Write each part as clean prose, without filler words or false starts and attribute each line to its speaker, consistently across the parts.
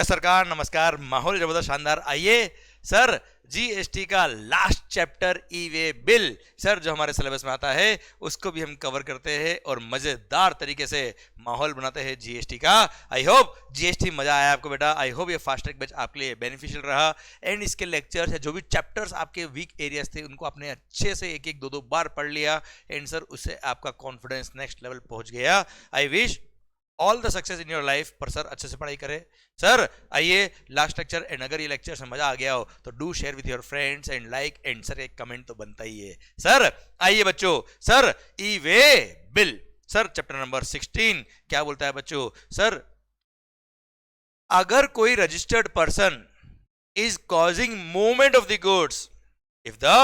Speaker 1: Yes सरकार, नमस्कार। माहौल जबरदस्त शानदार। आइए सर, जीएसटी का लास्ट चैप्टर ई वे बिल सर जो हमारे सिलेबस में आता है उसको भी हम कवर करते हैं और मजेदार तरीके से माहौल बनाते हैं जीएसटी का। आई होप जीएसटी मजा आया आपको बेटा। आई होप ये फास्ट ट्रैक बैच आपके लिए बेनिफिशियल रहा एंड इसके लेक्चर्स है जो भी चैप्टर्स आपके वीक एरियाज थे उनको आपने अच्छे से एक एक दो दो बार पढ़ लिया एंड सर उससे आपका कॉन्फिडेंस नेक्स्ट लेवल पहुंच गया। I wish all the success in your life. पर सर अच्छे से पढ़ाई करें सर। आइए लास्ट लेक्चर एंड अगर ये लेक्चर से मजा आ गया हो तो do share with your friends and like and sir एक कमेंट तो बनता ही है सर। आइए बच्चों, sir e way bill sir chapter number 16 क्या बोलता है बच्चों? सर अगर कोई registered person is causing movement of the goods, if the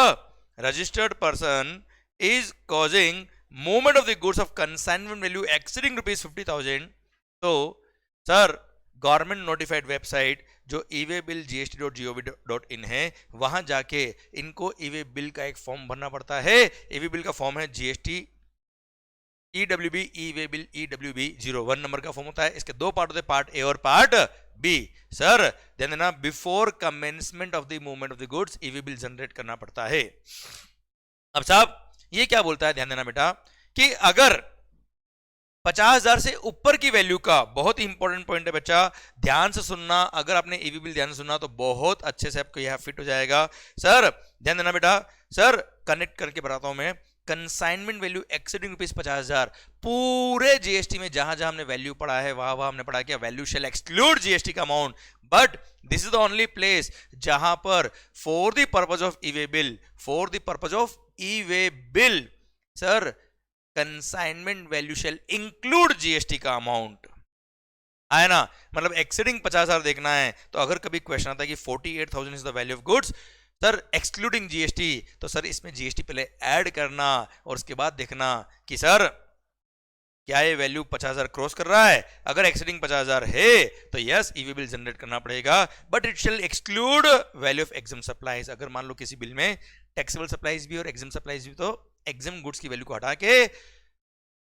Speaker 1: registered person is causing movement of the goods of consignment value exceeding rupees 50,000, तो sir government notified website जो e-way bill gst.gov.in है वहां जाके इनको e-way bill का एक form भरना पड़ता है। ईवे बिल का फॉर्म है GST EWB e-way bill EWB 01 number का फॉर्म होता है। इसके दो पार्ट होते हैं, पार्ट ए और पार्ट बी। सर ध्यान देना, before commencement of the movement of the goods e-way bill generate करना पड़ता है। अब साहब ये क्या बोलता है, ध्यान देना बेटा, कि अगर 50,000 से ऊपर की वैल्यू का, बहुत ही इंपॉर्टेंट पॉइंट है बच्चा, ध्यान से सुनना। अगर आपने ईवी बिल ध्यान से सुनना तो बहुत अच्छे से आपको यह फिट हो जाएगा। सर ध्यान देना बेटा, सर कनेक्ट करके बताता हूं मैं। कंसाइनमेंट वैल्यू एक्सीडिंग रुपीज 50,000, पूरे जीएसटी में जहां जहां हमने वैल्यू पढ़ा है वहां वहां हमने पढ़ा क्या, वैल्यू शेल एक्सक्लूड जीएसटी का amount, but this is the only place जहां पर for the purpose of e way bill, for the purpose of e way bill sir consignment value shall include GST का अमाउंट है ना। मतलब एक्सीडिंग 50,000 देखना है तो अगर कभी क्वेश्चन आता है कि 48,000 is the value of goods sir excluding GST, तो सर इसमें जीएसटी पहले ऐड करना और उसके बाद देखना कि सर क्या ये वैल्यू 50,000 क्रॉस कर रहा है। अगर एक्सीडिंग 50,000 है तो यस ईवी बिल जनरेट करना पड़ेगा, but it shall exclude value of exam supplies. अगर मान लो किसी बिल में टैक्सेबल सप्लाईज भी और एग्जाम सप्लाईज भी, तो एग्जाम गुड्स की वैल्यू को हटा के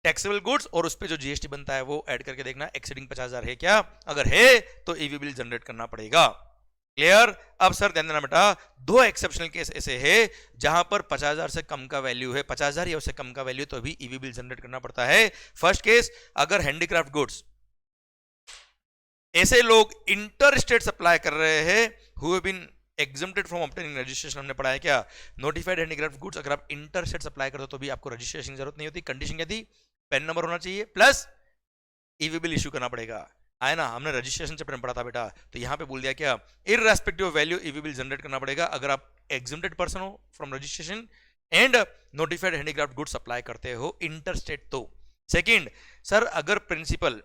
Speaker 1: टैक्सेबल गुड्स और उस पे जो जीएसटी बनता है वो ऐड करके देखना एक्सीडिंग 50,000 है क्या। अगर है तो ईवी बिल जनरेट करना पड़ेगा। क्लियर? अब सर ध्यान देना बेटा, दो एक्सेप्शनल केस ऐसे है जहां पर 50,000 से कम का वैल्यू है, 50,000 या उससे कम का वैल्यू, तो भी ईवी बिल जनरेट करना पड़ता है। फर्स्ट केस, अगर हैंडीक्राफ्ट गुड्स, ऐसे लोग इंटर स्टेट सप्लाई कर रहे हैं who have been exempted from obtaining registration, हमने पढ़ा है क्या, नोटिफाइड हैंडीक्राफ्ट गुड्स अगर आप इंटर स्टेट सप्लाई करते हो तो भी आपको रजिस्ट्रेशन की जरूरत नहीं होती। कंडीशन क्या थी, पैन नंबर होना चाहिए प्लस ईवी बिल इश्यू करना पड़ेगा, है ना। हमने रजिस्ट्रेशन चैप्टर में पढ़ा था बेटा, तो यहां पे बोल दिया क्या, irrespective of value EV bill generate करना पड़ेगा अगर आप एग्जम्प्टेड पर्सन हो from registration and notified handicraft goods supply करते हो इंटर स्टेट। तो सेकंड, सर अगर प्रिंसिपल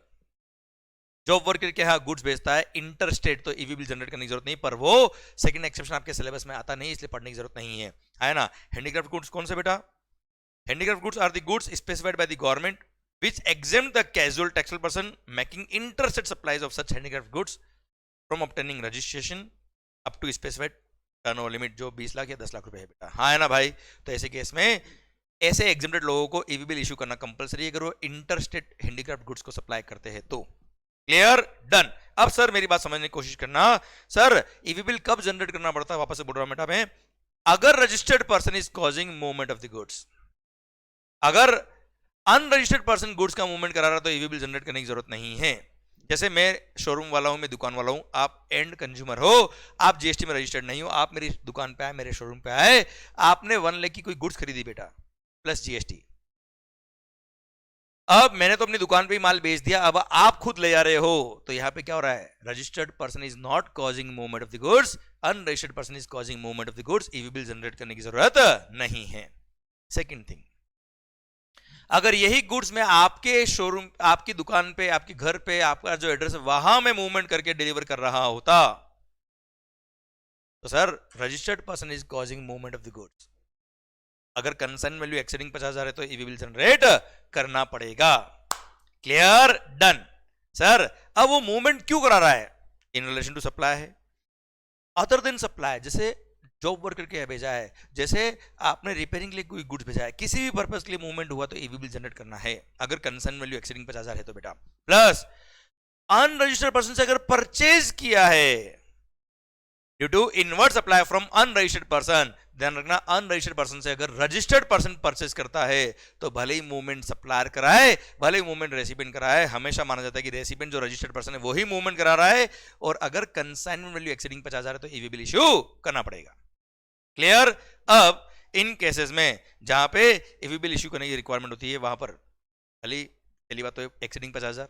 Speaker 1: जॉब वर्कर के यहाँ गुड्स भेजता है इंटर स्टेट तो ईवी बिल जनरेट करने की जरूरत नहीं, पर वो सेकंड एक्सेप्शन आपके सिलेबस में आता नहीं, इसलिए पढ़ने की जरूरत नहीं है ना। हैंडीक्राफ्ट गुड्स कौन से बेटा, handicraft goods are the goods specified by the government which exempt the casual taxable person making interstate supplies of such handicraft goods from obtaining registration up to specified turnover limit, जो 20 लाख या 10 लाख रुपए है बेटा, हाँ है ना भाई। तो ऐसे केस में ऐसे एग्जेम्प्टेड लोगों को ईवी बिल इशू करना कंपलसरी है अगर वो इंटरस्टेट हैंडीक्राफ्ट गुड्स को सप्लाई करते हैं तो। क्लियर? डन। अब सर मेरी बात समझने की कोशिश करना, सर ईवी बिल कब जनरेट करना पड़ता है, वापस से बोल रहा हूं बेटा मैं, अगर registered person is causing movement of the goods. अगर अनरजिस्टर्ड पर्सन गुड्स का मूवमेंट करा रहा तो ईवी बिल जनरेट करने की जरूरत नहीं है। जैसे मैं शोरूम वाला हूं, मैं दुकान वाला हूं, आप एंड कंज्यूमर हो, आप जीएसटी में रजिस्टर्ड नहीं हो, आप मेरी दुकान पे आए, मेरे शोरूम पे आए, आपने 1 लाख की कोई गुड्स खरीदी बेटा प्लस जीएसटी। अब मैंने तो अपनी दुकान पे ही माल बेच दिया, अब आप खुद ले जा रहे हो, तो यहां पे क्या हो रहा है, registered person is not causing movement of the goods, unregistered person is causing movement of the goods, e-way bill generate करने की जरूरत नहीं है। सेकेंड थिंग, अगर यही गुड्स में आपके शोरूम, आपकी दुकान पे, आपके घर पे, आपका जो एड्रेस है वहां में मूवमेंट करके डिलीवर कर रहा होता तो sir registered person is causing movement of the goods. अगर कंसर्न वैल्यू एक्सीडिंग 50,000 है तो ईवी बिल जनरेट करना पड़ेगा। क्लियर? डन। सर अब वो मूवमेंट क्यों करा रहा है, इन रिलेशन टू सप्लाई है, अदर देन सप्लाई, जैसे जॉब वर्कर के भेजा है, जैसे आपने रिपेयरिंग के लिए कोई गुड्स भेजा है, किसी भी पर्पस के लिए मूवमेंट हुआ तो ईवी बिल जनरेट करना है अगर कंसर्न वैल्यू एक्सीडिंग 50,000 है तो बेटा। प्लस अनरजिस्टर्ड पर्सन से अगर परचेज किया है due to inward supply from unregistered person, ध्यान रखना अनरजिस्टर्ड पर्सन से अगर रजिस्टर्ड पर्सन परचेज करता है तो भले ही मूवमेंट सप्लायर कराए, भले ही मूवमेंट रेसिपिएंट कराए, हमेशा माना जाता है कि रेसिपिएंट जो रजिस्टर्ड पर्सन है वही मूवमेंट करा रहा है, और अगर कंसाइनमेंट वैल्यू एक्सीडिंग 50,000 है तो ईवी बिल इश्यू करना पड़ेगा। क्लियर? अब इन केसेस में जहां पे ईवी बिल इश्यू करने की रिक्वायरमेंट होती है वहां पर खाली पहली बात तो exceeding 50,000,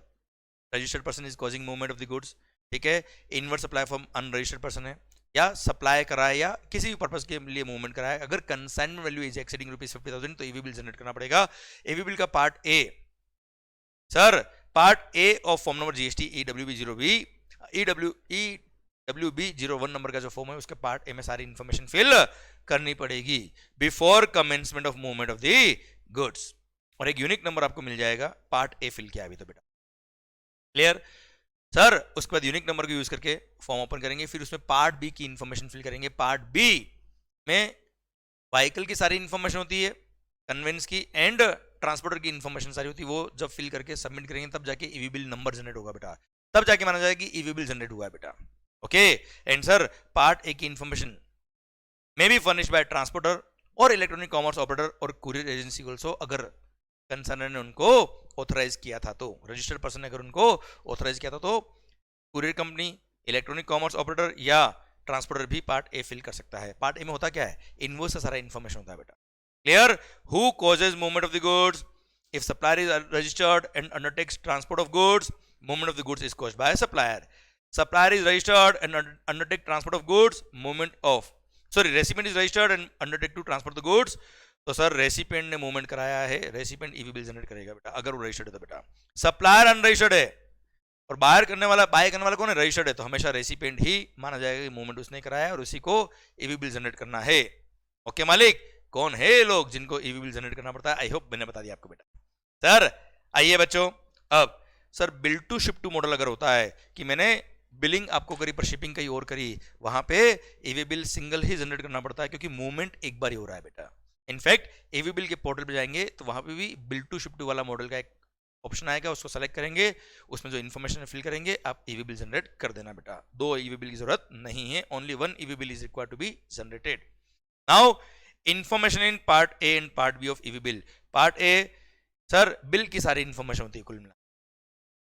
Speaker 1: registered person is causing movement of the goods, ठीक है, invert supply from unregistered person है, या सप्लाई कराए या किसी भी पर्पस के लिए मूवमेंट कराए, अगर कंसाइनमेंट वैल्यू इज एक्सीडिंग ₹50,000 तो ईवी बिल जनरेट करना पड़ेगा। ईवी बिल का part A, sir part A of form number GST EWB01 number का जो फॉर्म है उसके पार्ट ए में सारी इंफॉर्मेशन फिल करनी पड़ेगी before commencement of movement of the goods, और एक यूनिक नंबर आपको मिल जाएगा पार्ट ए फिल किया अभी तो बेटा। क्लियर? सर उसके बाद यूनिक नंबर को यूज करके फॉर्म ओपन करेंगे, फिर उसमें पार्ट बी की इंफॉर्मेशन फिल करेंगे। पार्ट बी में व्हीकल की सारी इंफॉर्मेशन होती है, कन्वेंस की एंड ट्रांसपोर्टर की इंफॉर्मेशन सारी होती है, वो जब फिल करके सबमिट करेंगे तब जाके ईवी बिल नंबर जनरेट होगा बेटा, तब जाके माना जाएगा कि ईवी बिल जनरेट हुआ है बेटा। Okay, and sir part A की information may be furnished by transporter और इलेक्ट्रॉनिक कॉमर्स ऑपरेटर और कुरियर एजेंसी ऑल्सो, अगर कंसर्न ने उनको ऑथराइज किया था तो, रजिस्टर्ड पर्सन ने अगर उनको ऑथराइज किया था तो courier company, electronic commerce operator या ट्रांसपोर्टर भी पार्ट ए फिल कर सकता है। पार्ट ए में होता क्या है? इनवॉइस से सारा इंफॉर्मेशन होता है बेटा। Clear? Who causes movement of the goods, if supplier is registered and undertakes transport of goods, movement of the goods is caused by supplier. Supplier is registered and undertake transport of goods, movement of recipient is registered and undertake to transport the goods, तो sir recipient ने movement कराया है, recipient EV bill generate करेगा बेटा अगर वो registered है तो बेटा। सप्लायर अनरजिस्टर्ड है और बाय करने वाला कौन है? रजिस्टर्ड है, तो हमेशा रेसिपिएंट ही माना जाएगा कि मूवमेंट उसने कराया है और उसी को ईवी बिल जनरेट करना है। ओके मालिक, कौन है लोग जिनको ईवी बिल जनरेट करना पड़ता है? आई होप मैंने बता दिया आपको बेटा। सर आइए बच्चों, अब sir bill to ship to model अगर होता है कि मैंने बिलिंग आपको करी पर शिपिंग कहीं और करी, वहां पे ईवी बिल सिंगल ही जनरेट करना पड़ता है क्योंकि मूवमेंट एक बार ही हो रहा है बेटा। इनफैक्ट ईवी बिल के पोर्टल पे जाएंगे तो वहां पे भी बिल टू शिप टू वाला मॉडल का एक ऑप्शन आएगा, उसको सेलेक्ट करेंगे, उसमें जो इन्फॉर्मेशन फिल करेंगे आप ईवी बिल जनरेट कर देना बेटा। 2 ईवी बिल की जरूरत नहीं है, only 1 e-way bill is required to be generated. Now information in part A and part B of e-way bill. Part A, sir bill की सारी इंफॉर्मेशन होती है कुल मिला,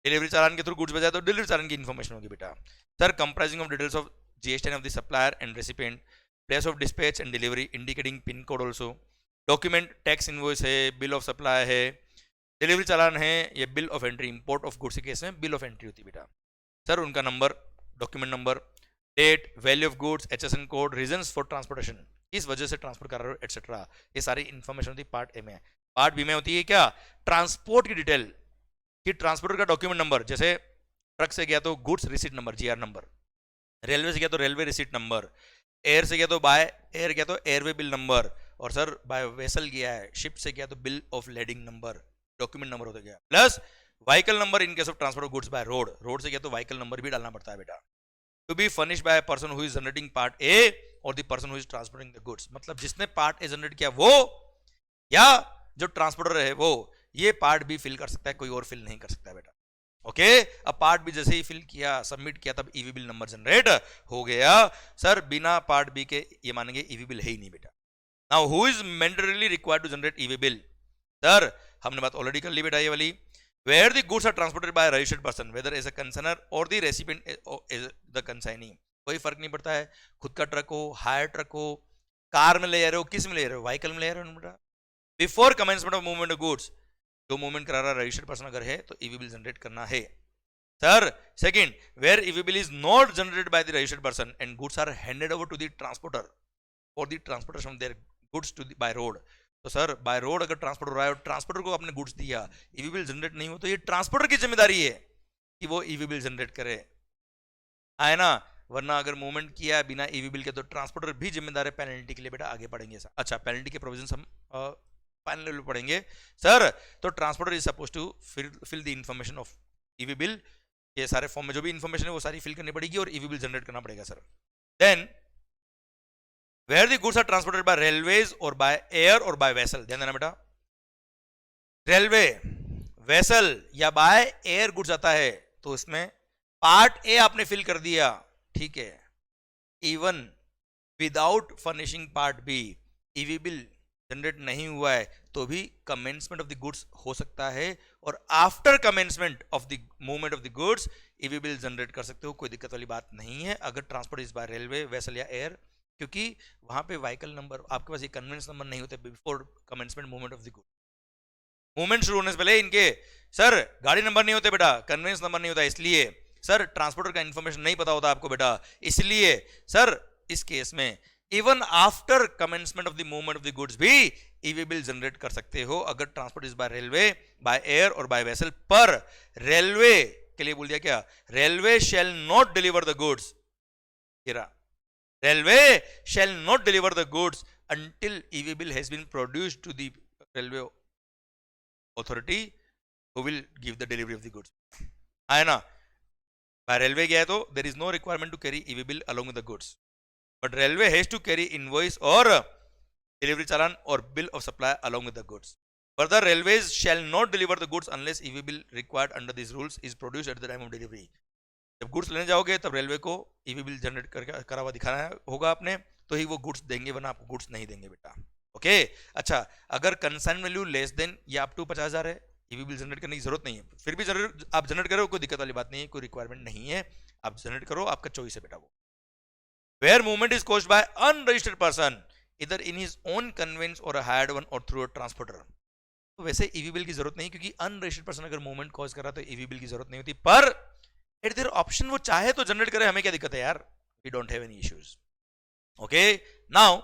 Speaker 1: डिलीवरी चालान के थ्रू गुड्स भेजा तो डिलीवरी चालान की इंफॉर्मेशन होगी बेटा। Sir comprising of details of GST of the supplier and recipient, place of dispatch and delivery indicating pin code also, document tax invoice है, बिल ऑफ सप्लाई है, delivery challan है, ये bill of entry, import of goods के case में bill of entry होती है बेटा। Sir उनका number, document number, date, value of goods, HSN code, reasons for transportation, किस वजह से ट्रांसपोर्ट कर रहे हो एटसेट्रा, ये सारी इंफॉर्मेशन होती है पार्ट ए में। पार्ट बी में होती है क्या? ट्रांसपोर्ट की डिटेल, कि ट्रांसपोर्टर का डॉक्यूमेंट नंबर, जैसे ट्रक से गया तो goods receipt number GR number, railway से गया तो रेलवे रिसीट नंबर, एयर से गया तो बाय एयर गया तो एयरवे बिल नंबर, और सर बाय वेसल गया है, शिप से गया तो bill of landing number, document number होता गया, plus vehicle number in case of transport of goods by road, road से गया तो व्हीकल नंबर भी डालना पड़ता है बेटा। To be furnished by person who is generating part A और the person who is transporting the goods, मतलब जिसने पार्ट ए जनरेट किया वो या जो ट्रांसपोर्टर है वो, ये पार्ट बी फिल कर सकता है, कोई और फिल नहीं कर सकता बेटा। ओके, अब पार्ट बी जैसे ही फिल किया, सबमिट किया, तब ईवी बिल नंबर जनरेट हो गया। सर बिना पार्ट बी के ये मानेंगे ईवी बिल है ही नहीं बेटा। Now who is mandatorily required to generate EV bill? Sir हमने बात ऑलरेडी कर ली बेटा ये वाली, where the goods are transported by registered person whether as a consignor और the recipient is the consignee, कोई फर्क नहीं पड़ता है, खुद का ट्रक हो, हायर ट्रक हो, कार में ले जा रहे हो, किस में ले रहे हो, व्हीकल में ले रहे हो बेटा। Before commencement of movement of goods, जो मूवमेंट करा रहा रजिस्टर्ड पर्सन अगर है तो ईवी बिल जनरेट करना है। Sir second, where e-way bill is not generated by the registered person and goods are handed over to the transporter for the transportation of their goods to by road, तो sir by road अगर transport हो रहा है और transporter को आपने goods दिया, EV bill generate नहीं हो तो ये ट्रांसपोर्टर की जिम्मेदारी है कि वो ईवी बिल जनरेट करे, आए ना, वरना अगर मूवमेंट किया बिना ईवी बिल के तो ट्रांसपोर्टर भी जिम्मेदार है पेनल्टी के लिए बेटा। आगे पढ़ेंगे सर, अच्छा पेनल्टी के प्रोविजन हम फाइनल लेवल पढ़ेंगे सर। तो transporter is suppose to fill the information of e-way bill, ये सारे फॉर्म में जो भी इंफॉर्मेशन है वो सारी फिल करनी पड़ेगी और ईवी बिल जनरेट करना पड़ेगा sir. Then where the goods are transported by railways or by air or by vessel, ध्यान देना बेटा, रेलवे, वेसल या बाय एयर गुड्स आता है तो उसमें पार्ट ए आपने फिल कर दिया, ठीक है, even without furnishing part B e-way bill generate नहीं हुआ है तो भी कमेंसमेंट ऑफ द गुड्स हो सकता है, और after commencement of the movement of the goods e-way bill generate कर सकते हो, कोई दिक्कत वाली बात नहीं है अगर transport is by railway, vessel या एयर, क्योंकि वहां पे व्हीकल नंबर आपके पास ये कन्वेंस नंबर नहीं होते before commencement movement of the goods. Movement शुरू होने से पहले इनके सर गाड़ी नंबर नहीं होते बेटा, कन्वेंस नंबर नहीं होता, इसलिए सर ट्रांसपोर्टर का इंफॉर्मेशन नहीं पता होता आपको बेटा, इसलिए सर इस केस में even after commencement of the movement of the goods भी ईवी बिल जनरेट कर सकते हो अगर transport is by railway, by air or by vessel. पर रेलवे के लिए बोल दिया क्या, railway shall not deliver the goods, railway shall not deliver the goods until e-way bill has been produced to the railway authority who will give the delivery of the goods, है ना। Bye railway गया है तो there is no requirement to carry e-way bill along with the goods, but railway has to carry invoice or delivery challan or bill of supply along with the goods. Further, railways shall not deliver the goods unless EV bill required under these rules is produced at the time of delivery. जब goods लेने जाओगे तब railway को EV bill generate करा हुआ दिखाना होगा आपने, तो ही वो गुड्स देंगे, वरना आपको गुड्स नहीं देंगे बेटा। ओके अच्छा, अगर कंसाइन वैल्यू लेस देन या अप टू 50,000 है, ईवी बिल जनरेट करने की जरूरत नहीं है, फिर भी आप जनरेट करो, कोई दिक्कत वाली बात नहीं है, कोई रिक्वायरमेंट नहीं है, आप जनरेट करो, आपका चॉइस है बेटा वो। Where movement is caused by unregistered person either in his own conveyance or a hired one or through a transporter, तो वैसे ईवी बिल की जरूरत नहीं, क्योंकि अनरजिस्टर्ड पर्सन अगर मूवमेंट कॉज कर रहा तो ईवी बिल की जरूरत नहीं होती, पर एट देयर ऑप्शन वो चाहे तो जनरेट करे, हमें क्या दिक्कत है यार, we don't have any issues. Okay now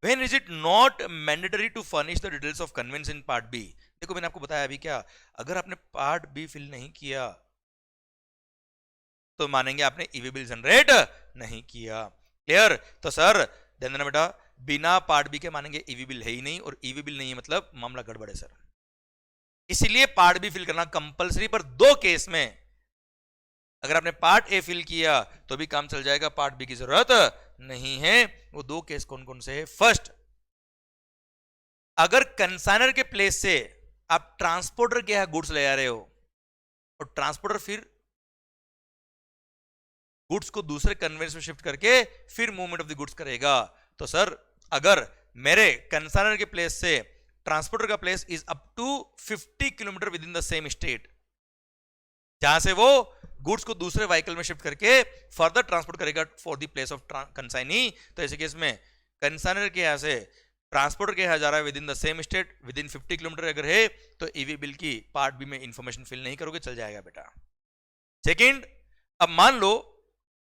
Speaker 1: when is it not mandatory to furnish the details of conveyance in part B. देखो मैंने आपको बताया अभी क्या, अगर आपने पार्ट बी फिल नहीं किया तो मानेंगे आपने ईवी बिल जनरेट नहीं किया, क्लियर। तो सर ध्यान देना बेटा, बिना पार्ट बी के मानेंगे ईवी बिल है ही नहीं, और ईवी बिल नहीं है मतलब मामला गड़बड़ है सर, इसलिए पार्ट बी फिल करना कंपलसरी। पर दो केस में अगर आपने पार्ट ए फिल किया तो भी काम चल जाएगा, पार्ट बी की जरूरत नहीं है। वो दो केस कौन कौन से है, फर्स्ट अगर कंसाइनर के प्लेस से आप ट्रांसपोर्टर के यहां गुड्स ले आ रहे हो और ट्रांसपोर्टर फिर गुड्स को दूसरे कन्वेंस में शिफ्ट करके फिर मूवमेंट ऑफ द गुड्स करेगा, तो सर अगर मेरे कंसाइनर के प्लेस से ट्रांसपोर्टर का place is up to 50 kilometre within the same state, जहां से वो गुड्स को दूसरे व्हीकल में शिफ्ट करके फर्दर ट्रांसपोर्ट करेगा for the place of consignee, तो ऐसे केस में कंसाइनर के यहां से ट्रांसपोर्टर के यहां जा रहा है within the same state, with in 50 kilometre अगर है तो ईवी बिल की पार्ट बी में इंफॉर्मेशन फिल नहीं करोगे, चल जाएगा बेटा। सेकेंड, अब मान लो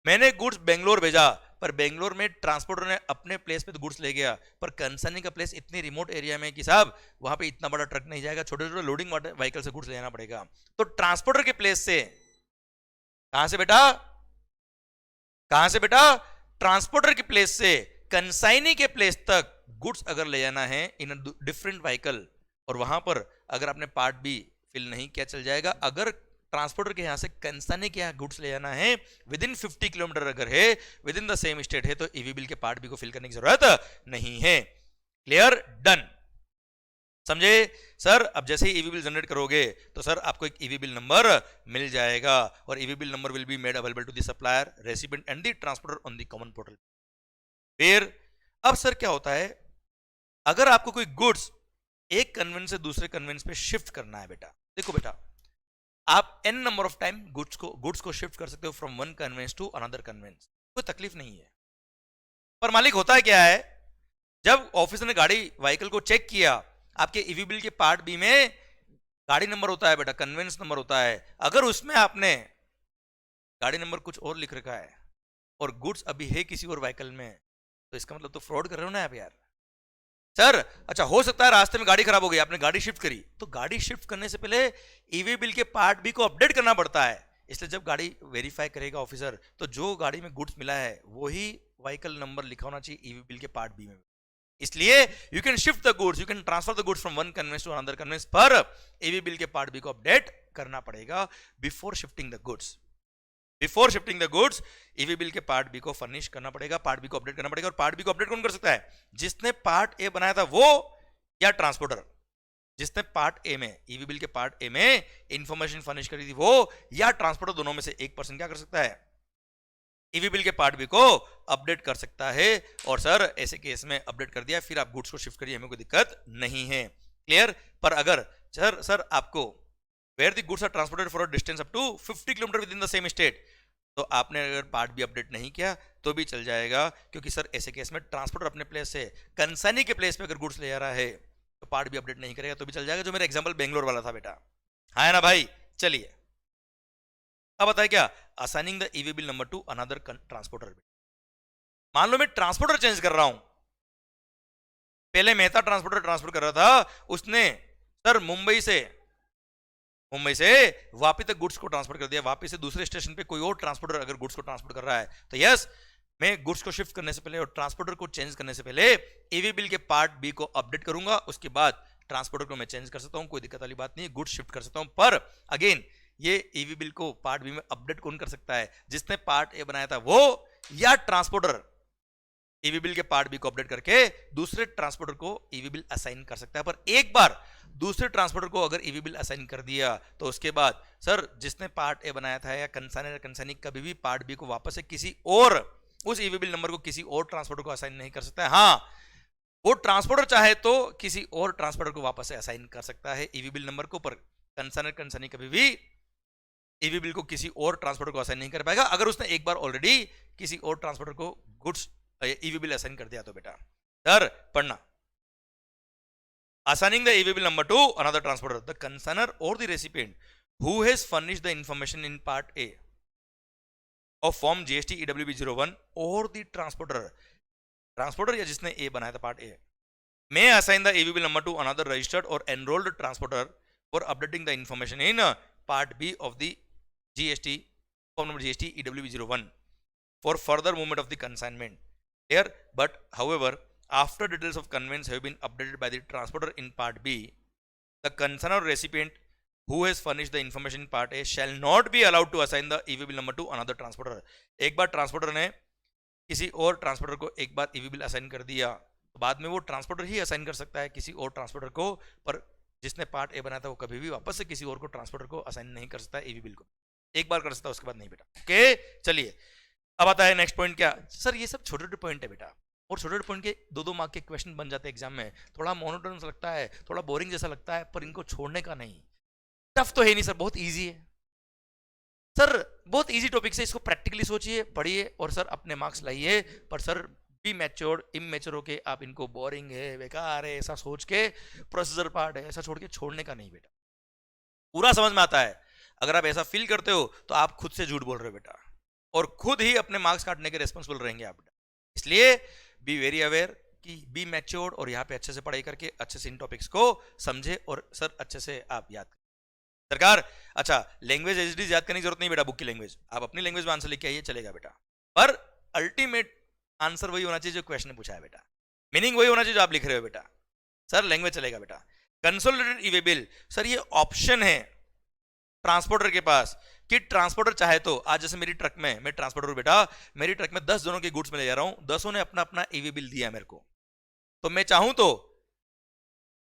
Speaker 1: मैंने गुड्स बेंगलोर भेजा, पर बेंगलोर में ट्रांसपोर्टर ने अपने प्लेस पे तो गुड्स ले गया, पर कंसाइनी का प्लेस इतने रिमोट एरिया में कि साहब वहां पे इतना बड़ा ट्रक नहीं जाएगा, छोटे छोटे लोडिंग व्हीकल से गुड्स लेना पड़ेगा, तो ट्रांसपोर्टर के प्लेस से कहां से बेटा, कहां से बेटा, ट्रांसपोर्टर के प्लेस से कंसाइनी के प्लेस तक गुड्स अगर ले जाना है इन डिफरेंट व्हीकल, और वहां पर अगर आपने पार्ट बी फिल नहीं किया चल जाएगा। अगर ट्रांसपोर्टर के यहां से कंसाइनी के यहां गुड्स ले जाना है विद इन 50 किलोमीटर अगर है, within the same state है, तो ईवी बिल के पार्ट बी को फिल करने की जरूरत नहीं है। क्लियर, डन, समझे सर। अब जैसे ही ईवी बिल जनरेट करोगे तो सर आपको एक ईवी बिल नंबर मिल जाएगा, और e-way bill number will be made available to the supplier, recipient and the transporter on the common portal. फिर अब सर क्या होता है, अगर आपको कोई गुड्स एक कन्वेंस से दूसरे कन्वेंस पे शिफ्ट करना है बेटा, देखो बेटा आप n number of time goods को शिफ्ट कर सकते हो from one conveyance to another conveyance, कोई तकलीफ नहीं है। पर मालिक होता है क्या है, जब ऑफिसर ने गाड़ी व्हीकल को चेक किया, आपके ईवी बिल के पार्ट बी में गाड़ी नंबर होता है बेटा, कन्वेंस नंबर होता है, अगर उसमें आपने गाड़ी नंबर कुछ और लिख रखा है और गुड्स अभी है किसी और व्हीकल में, तो इसका मतलब तो फ्रॉड कर रहे हो ना आप यार। सर अच्छा हो सकता है रास्ते में गाड़ी खराब हो गई, आपने गाड़ी शिफ्ट करी, तो गाड़ी शिफ्ट करने से पहले ईवी बिल के पार्ट बी को अपडेट करना पड़ता है, इसलिए जब गाड़ी वेरीफाई करेगा ऑफिसर, तो जो गाड़ी में गुड्स मिला है वही व्हीकल नंबर लिखा होना चाहिए ईवी बिल के पार्ट बी में। इसलिए you can shift the goods, you can transfer the goods from one conveyance to another conveyance, पर ईवी बिल के पार्ट बी को अपडेट करना पड़ेगा before shifting the goods. Before shifting the goods e-way bill के part B को furnish करना पड़ेगा, part B को अपडेट करना पड़ेगा। और पार्ट बी को अपडेट कौन कर सकता है, जिसने पार्ट ए बनाया था वो, या ट्रांसपोर्टर। जिसने पार्ट ए में ईवी बिल के पार्ट ए में इंफॉर्मेशन फर्निश करी थी वो या ट्रांसपोर्टर, दोनों में से एक पर्सन क्या कर सकता है, ईवी बिल के पार्ट बी को अपडेट कर सकता है। और सर ऐसे केस में अपडेट कर दिया, फिर आप गुड्स को शिफ्ट करिए, हमें कोई दिक्कत नहीं है। क्लियर। पर अगर सर आपको where the goods are transported for a distance up to 50 kilometre within the same state, तो आपने अगर पार्ट भी अपडेट नहीं किया तो भी चल जाएगा, क्योंकि सर ऐसे केस में ट्रांसपोर्टर अपने प्लेस से कंसाइनी के प्लेस पे अगर गुड्स ले आ रहा है तो पार्ट भी अपडेट नहीं करेगा तो भी चल जाएगा, जो मेरा एग्जांपल बेंगलोर वाला था बेटा। हाँ ना भाई। चलिए अब बताए क्या, assigning the EV bill number two another transporter. मान लो मैं ट्रांसपोर्टर चेंज कर रहा हूं, पहले मेहता ट्रांसपोर्टर ट्रांसफर कर रहा था, उसने सर मुंबई से वापी तक गुड्स को ट्रांसफर कर दिया, वापी से दूसरे स्टेशन पे कोई और ट्रांसपोर्टर अगर गुड्स को ट्रांसपोर्ट कर रहा है तो यस, मैं गुड्स को शिफ्ट करने से पहले और ट्रांसपोर्टर को चेंज करने से पहले ईवी बिल के पार्ट बी को अपडेट करूंगा, उसके बाद ट्रांसपोर्टर को मैं चेंज कर सकता हूं, कोई दिक्कत वाली बात नहीं है, गुड्स शिफ्ट कर सकता हूं। पर अगेन ये ईवी बिल को पार्ट बी में अपडेट कौन कर सकता है, जिसने पार्ट ए बनाया था वो, या ट्रांसपोर्टर ईवी बिल के पार्ट बी को अपडेट करके दूसरे ट्रांसपोर्टर को ईवी बिल असाइन कर सकता है। पर एक बार दूसरे ट्रांसपोर्टर को अगर ईवी बिल असाइन कर दिया तो उसके बाद सर जिसने पार्ट ए बनाया था या कंसाइनर कभी भी पार्ट बी को वापस से किसी और उस ईवी बिल नंबर को किसी और ट्रांसपोर्टर को असाइन नहीं कर सकता है। हाँ, वो ट्रांसपोर्टर चाहे तो किसी और ट्रांसपोर्टर को वापस से असाइन कर सकता है ईवी बिल नंबर को, पर कंसाइनर कभी भी ईवी बिल को किसी और ट्रांसपोर्टर को असाइन नहीं कर पाएगा अगर उसने एक बार ऑलरेडी किसी और ट्रांसपोर्टर को गुड्स ईवी बिल असाइन कर दिया तो। बेटा सर पढ़ना, assigning the EV bill number to another transporter, the consigner or the recipient who has furnished the information in part A of form GST EWB 01 or the transporter या जिसने A बनाया था part A may assign the EV bill number to another registered or enrolled transporter for updating the information in part B of the GST form number GST EWB 01 for further movement of the consignment here, but however after details of conveyance have been updated by the transporter in part B, the concerned recipient who has furnished the information in part A shall not be allowed to assign the EV bill number to another transporter। एक बार transporter ने किसी और transporter को एक बार EV bill assign कर दिया तो बाद में वो ट्रांसपोर्टर ही असाइन कर सकता है किसी और ट्रांसपोर्टर को, पर जिसने पार्ट ए बनाया था वो कभी भी वापस से किसी और को ट्रांसपोर्टर को असाइन नहीं कर सकता ईवी बिल को, एक बार कर सकता है उसके बाद नहीं बेटा। ओके चलिए अब आता है नेक्स्ट पॉइंट। क्या सर ये सब छोटे छोटे पॉइंट है बेटा, और छोटे छोटे पॉइंट के 2-2 मार्क के क्वेश्चन बन जाते हैं एग्जाम में, थोड़ा मोनोटोनस लगता है, थोड़ा बोरिंग जैसा लगता है, पर इनको छोड़ने का नहीं। टफ तो है नहीं सर, बहुत इजी है सर, बहुत इजी टॉपिक से इसको प्रैक्टिकली सोचिए, पढ़िए और सर अपने मार्क्स लाइए। पर सर बी मैच्योर्ड, इमेच्योर होके आप इनको बोरिंग है, बेकार है ऐसा सोच के, प्रोसीजर पार्ट है ऐसा छोड़ के छोड़ने का नहीं बेटा, पूरा समझ में आता है। अगर आप ऐसा फील करते हो तो आप खुद से झूठ बोल रहे हो बेटा, और खुद ही अपने मार्क्स काटने के रिस्पॉन्सिबल रहेंगे आप बेटा। इसलिए बी वेरी अवेयर कि बी मैच्योर्ड, और यहाँ पे अच्छे से पढ़ाई करके अच्छे से इन टॉपिक्स को समझे और सर अच्छे से आप याद करें। सरकार अच्छा लैंग्वेज एचडी याद करने की जरूरत नहीं बेटा, बुक की लैंग्वेज आप अपनी लैंग्वेज में आंसर लेके आइए चलेगा बेटा, पर अल्टीमेट आंसर वही होना चाहिए जो क्वेश्चन ने पूछा है बेटा, मीनिंग वही होना चाहिए जो आप लिख रहे हो बेटा। सर लैंग्वेज चलेगा बेटा। कंसोलिडेटेड ईवे बिल, सर ये ऑप्शन है ट्रांसपोर्टर के पास कि ट्रांसपोर्टर चाहे तो, आज जैसे मेरी ट्रक में, मैं ट्रांसपोर्टर बेटा, मेरी ट्रक में 10 जनों के गुड्स में ले जा रहा हूं, 10 ने अपना अपना ईवी बिल दिया मेरे को, तो मैं चाहूं तो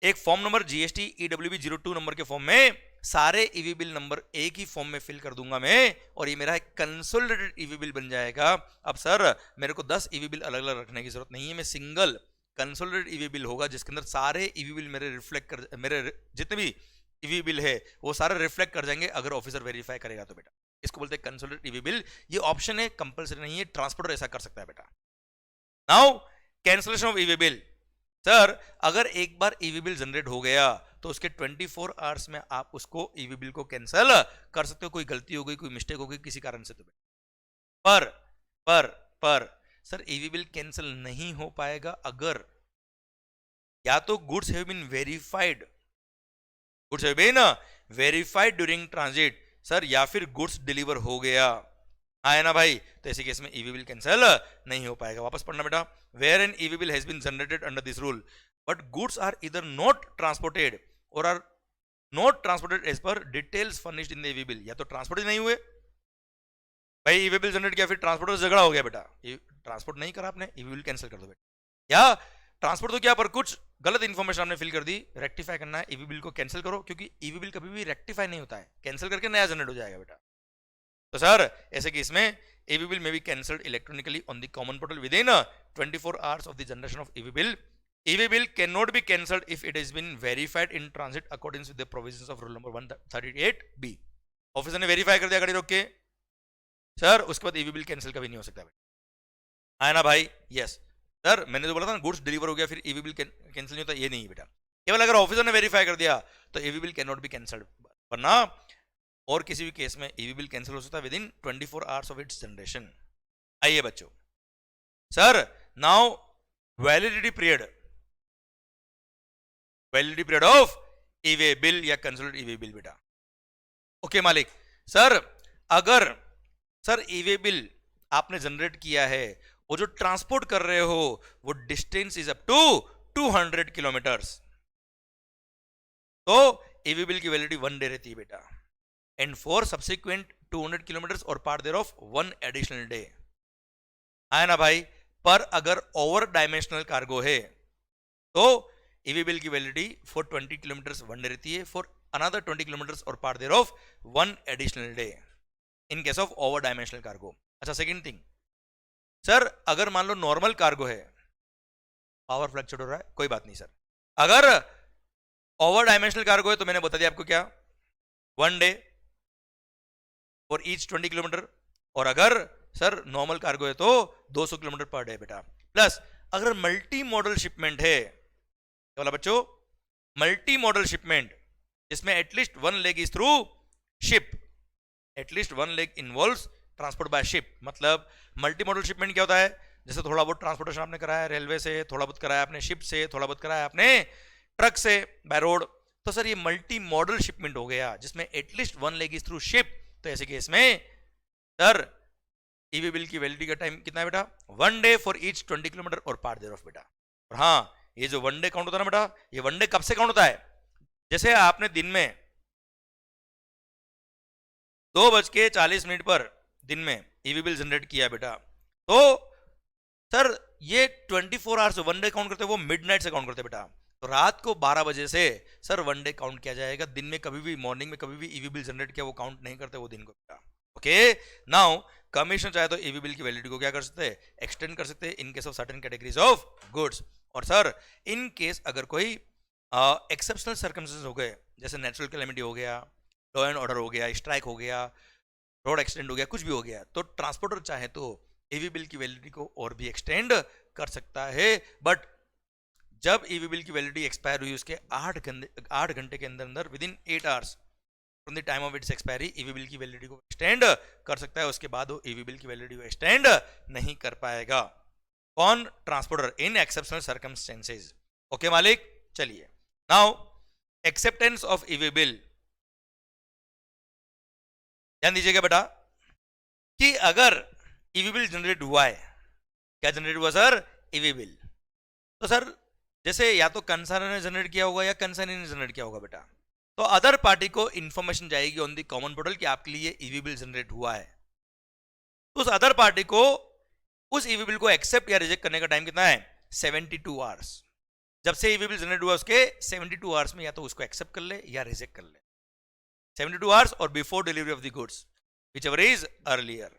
Speaker 1: एक फॉर्म नंबर जीएसटी ईडब्ल्यूबी 02 नंबर के फॉर्म में सारे ईवी बिल नंबर एक ही फॉर्म में फिल कर दूंगा मैं, और ये मेरा एक कंसोलिडेटेड ईवी बिल बन जाएगा। अब सर मेरे को 10 ईवी बिल अलग अलग रखने की जरूरत नहीं है, मैं सिंगल कंसोलिडेटेड ईवी बिल होगा जिसके अंदर सारे ईवी बिल मेरे रिफ्लेक्ट कर, मेरे जितने भी ईवी बिल है वो सारे रिफ्लेक्ट कर जाएंगे अगर ऑफिसर वेरीफाई करेगा तो बेटा। इसको बोलते हैं कंसोलिडेटेड ईवी बिल। ये ऑप्शन है, कंपलसरी नहीं है, ट्रांसपोर्टर ऐसा कर सकता है बेटा। Now cancellation of e-way bill, sir अगर एक बार ईवी बिल जनरेट हो गया तो उसके 24 आवर्स में आप उसको ईवी बिल को कैंसिल कर सकते हो, कोई गलती हो गई, कोई मिस्टेक हो गई किसी कारण से तो बेटा। पर सर ईवी बिल कैंसिल नहीं हो पाएगा अगर या तो goods have been verified, goods have been verified during transit, sir या फिर गुड्स डिलीवर हो गया, है ना भाई, तो ऐसे केस में ईवी बिल कैंसिल नहीं हो पाएगा। वापस पढ़ना बेटा, where an EV bill has been generated under this rule but goods are either not transported or are not transported as per details furnished in the EV bill, या तो transport नहीं हुए भाई, ईवी बिल जनरेट किया फिर transporter से झगड़ा हो गया बेटा, ट्रांसपोर्ट नहीं करा आपने, ईवी बिल कैंसिल कर दो बेटा, या ट्रांसपोर्ट तो क्या पर कुछ गलत इंफॉर्मेशन आपने फिल कर दी, रेक्टिफाई करना है, ईवी बिल को कैंसिल करो, क्योंकि ईवी बिल कभी भी रेक्टिफाई नहीं होता है, कैंसिल करके नया जनरेट हो जाएगा बेटा। तो सर ऐसे केस में e-way bill may be cancelled electronically on the common portal within 24 hours of the generation of e-way bill. E-way bill can not be cancelled if it has been verified in transit according with the provisions of rule number 138B। Officer ने verify कर दिया गाड़ी रोक के, sir उसके बाद EV bill cancel कभी नहीं हो सकता बेटा, है ना भाई? यस सर, मैंने तो बोला था ना गुड्स डिलीवर हो गया फिर ईवी बिल कैंसिल नहीं होता, ये नहीं बेटा। केवल अगर ऑफिसर ने वेरीफाई कर दिया तो EV bill can not be cancelled, वरना और किसी भी केस में ईवी बिल कैंसिल हो सकता है within 24 hours of its generation. आइए बच्चों, sir now validity period of e-way bill या कंसोलिडेटेड ईवी बिल बेटा। ओके मालिक, सर अगर सर ईवी बिल आपने जनरेट किया है, वो जो ट्रांसपोर्ट कर रहे हो वो distance is up to 200 kilometres, तो ईवी बिल की वैलिडिटी 1 डे रहती है बेटा, and for subsequent 200 kilometres or part thereof 1 additional day, है ना भाई? पर अगर ओवर डायमेंशनल कार्गो है तो ईवी बिल की वैलिडिटी फॉर 20 किलोमीटर्स 1 डे रहती है, for another 20 kilometres or part thereof 1 additional day in case of over dimensional cargo. अच्छा, सेकंड थिंग, सर अगर मान लो नॉर्मल कार्गो है, पावर फ्लक्चुएट हो रहा है, कोई बात नहीं सर, अगर ओवर डायमेंशनल कार्गो है तो मैंने बता दिया आपको क्या, 1 डे फॉर ईच 20 किलोमीटर, और अगर सर नॉर्मल कार्गो है तो 200 किलोमीटर पर डे बेटा। प्लस अगर मल्टी मॉडल शिपमेंट है, क्या बोला बच्चों? मल्टी मॉडल शिपमेंट जिसमें at least 1 leg is through ship, at least 1 leg involves transport by ship. मतलब मल्टी मॉडल शिपमेंट क्या होता है? जैसे थोड़ा बहुत ट्रांसपोर्टेशन आपने कराया रेलवे से, थोड़ा बहुत कराया आपने शिप से, थोड़ा बहुत कराया आपने ट्रक से बाय रोड, तो सर ये मल्टी मॉडल शिपमेंट हो गया जिसमें at least 1 leg is through ship. तो ऐसे केस में सर ईवी बिल की वैलिडिटी का टाइम कितना है बेटा? 1 डे फॉर ईच 20 किलोमीटर और पार्ट देयर ऑफ बेटा। और हाँ, ये जो 1 डे काउंट होता है ना बेटा, ये 1 डे कब से काउंट होता है? जैसे आपने दिन में 2:40 पर दिन में ईवी बिल जनरेट किया बेटा, तो सर ये 24 आवर्स 1 डे काउंट करते हैं, वो मिडनाइट से काउंट करते हैं बेटा। तो रात को 12 बजे से सर 1 डे काउंट किया जाएगा, दिन में कभी भी, मॉर्निंग में कभी भी ईवी बिल जनरेट किया वो काउंट नहीं करते वो दिन को बेटा। ओके, नाउ कमीशन चाहे तो ईवी बिल की वैलिडिटी को क्या कर सकते हैं? एक्सटेंड कर सकते हैं इन case of certain categories of goods. और सर इन केस अगर कोई एक्सेप्शनल सर्कमस्टेंसेस हो गए, जैसे नेचुरल कैलेमिटी हो गया, लॉ एंड ऑर्डर हो गया, स्ट्राइक हो गया, रोड एक्सीडेंट हो गया, कुछ भी हो गया, तो ट्रांसपोर्टर चाहे तो ईवी बिल की वैलिडिटी को और भी एक्सटेंड कर सकता है। बट जब ईवी बिल की वैलिडिटी एक्सपायर हुई उसके 8 घंटे के अंदर अंदर, with in 8 hours from the time of its expiry, EV bill की वैलिडिटी को एक्सटेंड कर सकता है। उसके बाद वो ईवी बिल की वैलिडिटी को एक्सटेंड नहीं कर पाएगा। कौन? ट्रांसपोर्टर, इन एक्सेप्शनल सर्कमस्टेंसेस। ओके मालिक, चलिए now acceptance of e-way bill. ध्यान दीजिएगा बेटा कि अगर ईवी बिल जनरेट हुआ है, क्या जनरेट हुआ सर? E-way bill. तो सर जैसे या तो कंसर्न ने जनरेट किया होगा या कंसर्न ने जनरेट किया होगा बेटा, तो अदर पार्टी को इंफॉर्मेशन जाएगी ऑन द कॉमन पोर्टल कि आपके लिए ईवी बिल जनरेट हुआ है। तो उस अदर पार्टी को उस ईवी बिल को एक्सेप्ट या रिजेक्ट करने का टाइम कितना है? 72 आवर्स। जब से ईवी बिल जनरेट हुआ उसके 72 आवर्स में या तो उसको एक्सेप्ट कर ले या रिजेक्ट कर ले। 72 आवर्स और before delivery of the goods, whichever is earlier।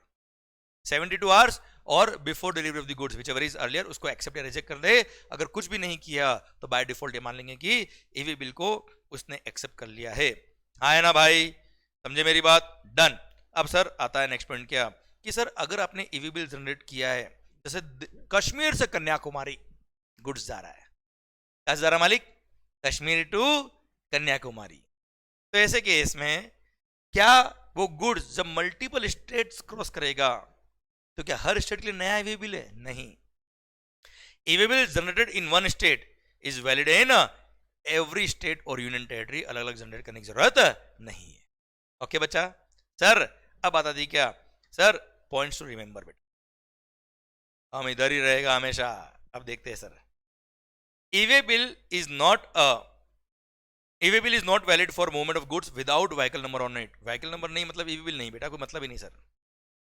Speaker 1: 72 hours और before delivery of the goods, whichever is earlier, उसको एक्सेप्ट या रिजेक्ट कर दे। अगर कुछ भी नहीं किया तो बाय डिफॉल्ट ये मान लेंगे कि ईवी बिल को उसने एक्सेप्ट कर लिया है। हाँ है ना भाई, समझे मेरी बात? डन। अब सर आता है नेक्स्ट पॉइंट, क्या कि सर अगर आपने ईवी बिल जनरेट किया है, जैसे कश्मीर से कन्याकुमारी गुड्स जा रहा है, कैसे जा रहा मालिक? कश्मीर टू कन्याकुमारी। तो ऐसे केस में क्या वो गुड्स जब मल्टीपल स्टेट्स क्रॉस करेगा तो क्या हर स्टेट के लिए नया ईवी बिल है? नहीं। EV bill generated in one state is valid in every state और यूनियन टेरिटरी। अलग अलग जनरेट करने की जरूरत नहीं है। ओके बच्चा, सर अब बता दी क्या सर पॉइंट्स टू रिमेंबर बेटा, हम इधर ही रहेगा हमेशा। अब देखते हैं sir, e-way bill is not valid for movement of goods without vehicle number on it. Vehicle number नहीं मतलब ईवी बिल नहीं बेटा, कोई मतलब ही नहीं सर।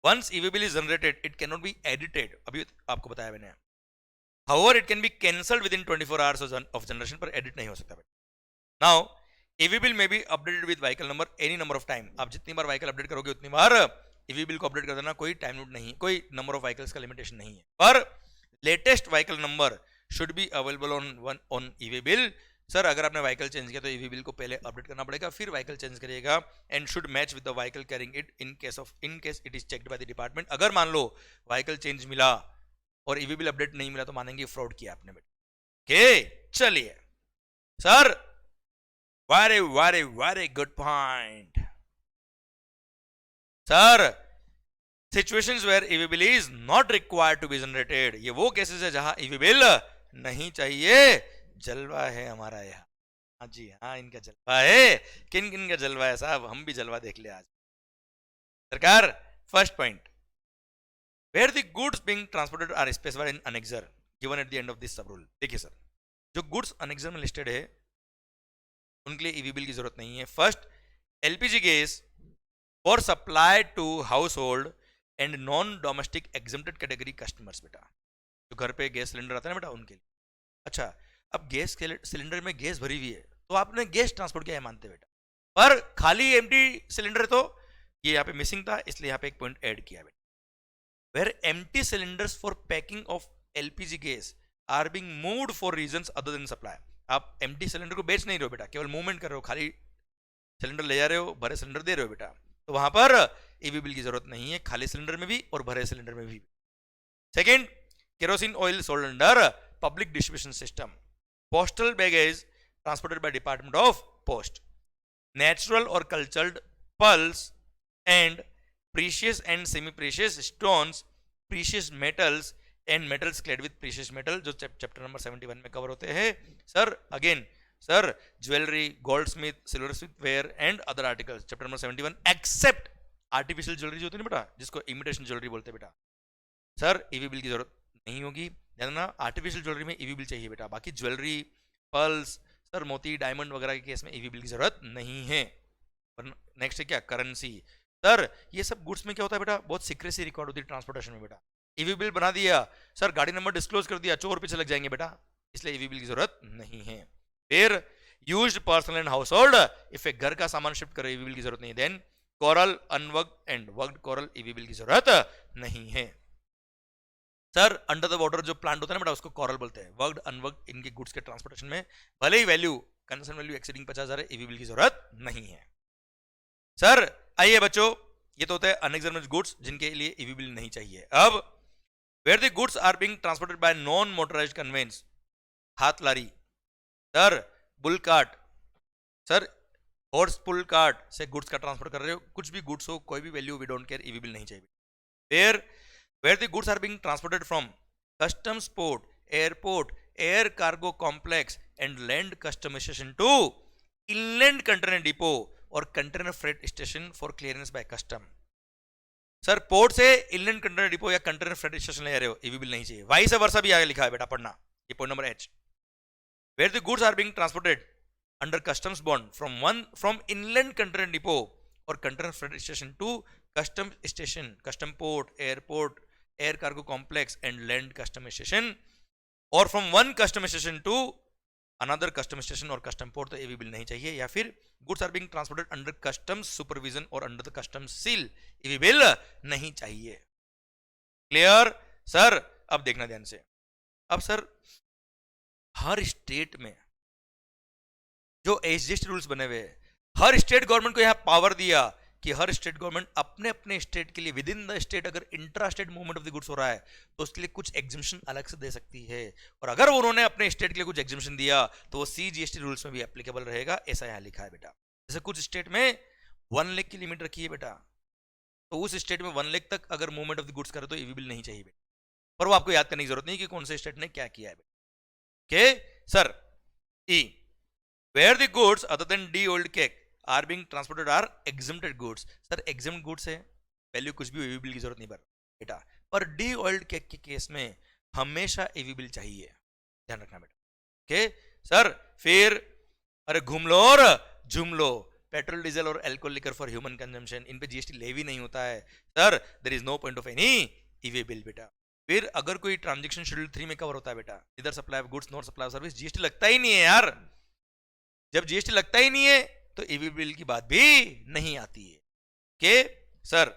Speaker 1: Once e-way bill is generated it can not be edited, अभी आपको बताया मैंने, However, it can be cancelled within 24 hours of generation, पर edit नहीं हो सकता बेटा. Now, EV bill may be updated with vehicle number any number of time. आप जितनी बार vehicle update करोगे उतनी बार EV bill को update कर देना, कोई time limit नहीं, कोई number of vehicles का limitation नहीं है. पर latest vehicle number should be available on EV bill. Sir अगर आपने व्हीकल चेंज किया तो ईवी बिल को पहले अपडेट करना पड़ेगा, फिर व्हीकल चेंज करिएगा. And should match with the vehicle carrying it in case it is checked by the department. अगर मान लो व्हीकल चेंज मिला और ईवी बिल अपडेट नहीं मिला तो मानेंगे फ्रॉड किया आपने बेटा. के चलिए sir, very very very good point sir. Situations where e-way bill is not required to be generated, ये वो केसेस है जहां ईवी बिल नहीं चाहिए. जलवा है हमारा यहाँ. हाँ जी हाँ, इनका जलवा है. किन किन का जलवा है साहब, हम भी जलवा देख ले आज सरकार. First point, where the goods being transported are specified in annexure given at the end of this sub rule. देखिए सर, जो गुड्स अनेक्सर में लिस्टेड है उनके लिए ईवी बिल की जरूरत नहीं है. First, LPG gas for supply to household and non domestic exempted category customers. बेटा जो घर पे गैस सिलेंडर आता है ना बेटा, उनके लिए. अच्छा, अब गैस सिलेंडर में गैस भरी हुई है तो आपने गैस ट्रांसपोर्ट किया है मानते बेटा, पर खाली एम्प्टी सिलेंडर तो ये यहाँ पे मिसिंग था, इसलिए यहाँ पे एक पॉइंट ऐड किया बेटा. Where empty cylinders for packing of LPG gas are being moved for reasons other than supply. आप एम्प्टी सिलेंडर को बेच नहीं रहे हो बेटा, केवल मूवमेंट कर रहे हो, खाली सिलेंडर ले जा रहे हो, भरे सिलेंडर दे रहे हो बेटा, तो वहां पर ईवी बिल की जरूरत नहीं है, खाली सिलेंडर में भी और भरे सिलेंडर में भी. Second, kerosene oil sold under public distribution system. Postal baggage transported by Department of Post. Natural or cultured pearls and precious and semi-precious stones, precious metals and metals clad with precious metal, जो chapter number 71 में cover होते हैं. Sir again sir, jewellery, goldsmith, silversmith ware and other articles, chapter number 71, except artificial jewellery जो होती है ना बेटा, जिसको इमिटेशन ज्वेलरी बोलते हैं बेटा, सर ईवी बिल की जरूरत नहीं होगी. ना आर्टिफिशियल ज्वेलरी में ईवी बिल चाहिए बेटा, बाकी ज्वेलरी, पर्ल्स, सर मोती, डायमंड वगैरह के केस में ईवी बिल की जरूरत नहीं है. नेक्स्ट है क्या, करेंसी. सर ये सब गुड्स में क्या होता है बेटा, बहुत सीक्रेसी रिकॉर्ड होती है ट्रांसपोर्टेशन में बेटा. ईवी बिल बना दिया सर, गाड़ी नंबर डिस्क्लोज कर दिया, चोर पीछे लग जाएंगे बेटा, इसलिए ईवी बिल की जरूरत नहीं है. फिर used personal and household, if a घर का सामान शिफ्ट करो ईवी बिल की जरूरत नहीं. Then coral, unworked and worked coral, EV bill की जरूरत नहीं है. सर अंडर द वाटर जो प्लांट होता है ना बेटा, उसको कोरल बोलते हैं. वर्क्ड, अनवर्क्ड इनके गुड्स के ट्रांसपोर्टेशन में भले ही वैल्यू कंजन वैल्यू एक्सीडिंग 50,000 है, ईवी बिल की जरूरत नहीं है. सर आइए बच्चों, ये तो होता है अनएग्जामिनेड गुड्स जिनके लिए ईवी बिल नहीं चाहिए. अब where the goods are being transported by non motorised conveyance, हाथ लारी, sir bull cart, sir horse pull cart से गुड्स का ट्रांसपोर्ट कर रहे हो, कुछ भी गुड्स हो, कोई भी value, we don't care, EV bill नहीं चाहिए. फिर where the goods are being transported from customs port, airport, air cargo complex and land custom station to inland container depot or container freight station for clearance by custom. Sir port से inland container depot या container freight station ले रहे हो, EV bill नहीं चाहिए. Vice versa भी आगे लिखा है बेटा, पढ़ना. ये point number H. Where the goods are being transported under customs bond from inland container depot और container freight station to custom station, custom port, airport, air cargo complex and land custom station, और from one custom station to another custom station और custom port, तो EV bill नहीं चाहिए. या फिर goods are being transported under customs supervision और under the custom seal, EV bill नहीं चाहिए. Clear sir? अब देखना ध्यान से. अब सर हर स्टेट में जो एसजीएसटी रूल्स बने हुए हैं, हर स्टेट गवर्नमेंट को यहां पावर दिया कि हर स्टेट गवर्नमेंट अपने अपने स्टेट के लिए विद इन द स्टेट अगर intra state movement of the goods हो रहा है तो उसके लिए कुछ एग्जिबिशन अलग से दे सकती है. और अगर उन्होंने अपने स्टेट के लिए कुछ एग्जिबिशन दिया तो वो सीजीएसटी रूल्स में भी एप्लीकेबल रहेगा, ऐसा यहां लिखा है बेटा. जैसे कुछ स्टेट में 1 लाख की लिमिट रखी है बेटा, तो उस स्टेट में 1 लाख तक अगर मूवमेंट ऑफ द गुड्स करे तो ईवी बिल नहीं चाहिए बेटा. पर वो आपको याद करने की जरूरत नहीं कि कौन से स्टेट ने क्या किया है. Okay sir. E where the goods other than de oiled cake are being transported are exempted goods. Sir exempt goods है, वैल्यू कुछ भी ईवी बिल की जरूरत नहीं बेटा. पर डी ऑयल्ड केक के केस में हमेशा ईवी बिल चाहिए, ध्यान रखना बेटा. Okay sir. फिर अरे घूम लो और झूम लो, पेट्रोल डीजल और alcohol liquor for human consumption, इन पे जीएसटी लेवी नहीं होता है sir. There is no point of any e-way bill बेटा. फिर अगर कोई ट्रांजेक्शन शेड्यूल 3 में कवर होता है बेटा, इधर supply of goods not supply of service, GST लगता ही नहीं है यार। जब जीएसटी लगता ही नहीं है तो ईवी बिल की बात भी नहीं आती है कि सर।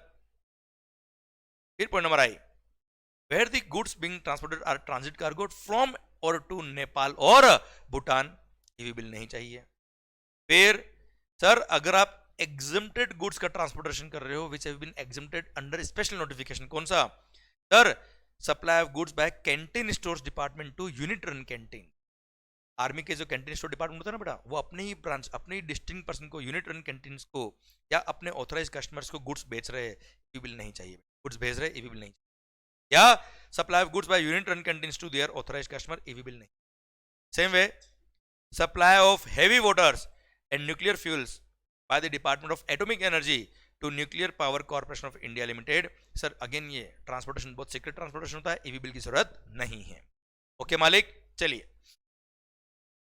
Speaker 1: फिर point number I, where the goods being transported are transit cargo from or to Nepal or Bhutan, EV bill नहीं चाहिए। फिर सर अगर आप एग्जम्प्टेड गुड्स का ट्रांसपोर्टेशन कर रहे हो which have been exempted under special notification, कौन सा sir, supply of goods by canteen stores department to unit run canteen. Army के जो कैंटीन स्टोर डिपार्टमेंट होता है ना बेटा, वो अपने ही ब्रांच, अपने ही डिस्ट्रिक्ट पर्सन को, यूनिट रन कैंटीन को या अपने ऑथराइज कस्टमर्स को गुड्स बेच रहे हैं, ईवी बिल नहीं चाहिए। गुड्स भेज रहे, ईवी बिल नहीं चाहिए। या supply of goods by unit run canteen to their authorise customer, EV bill नहीं। Same way supply of heavy waters and nuclear fuels by the department of atomic energy to nuclear power corporation of India limited, sir again ये transportation बहुत secret transportation होता है, EV bill की जरूरत नहीं है। Okay मालिक, चलिए।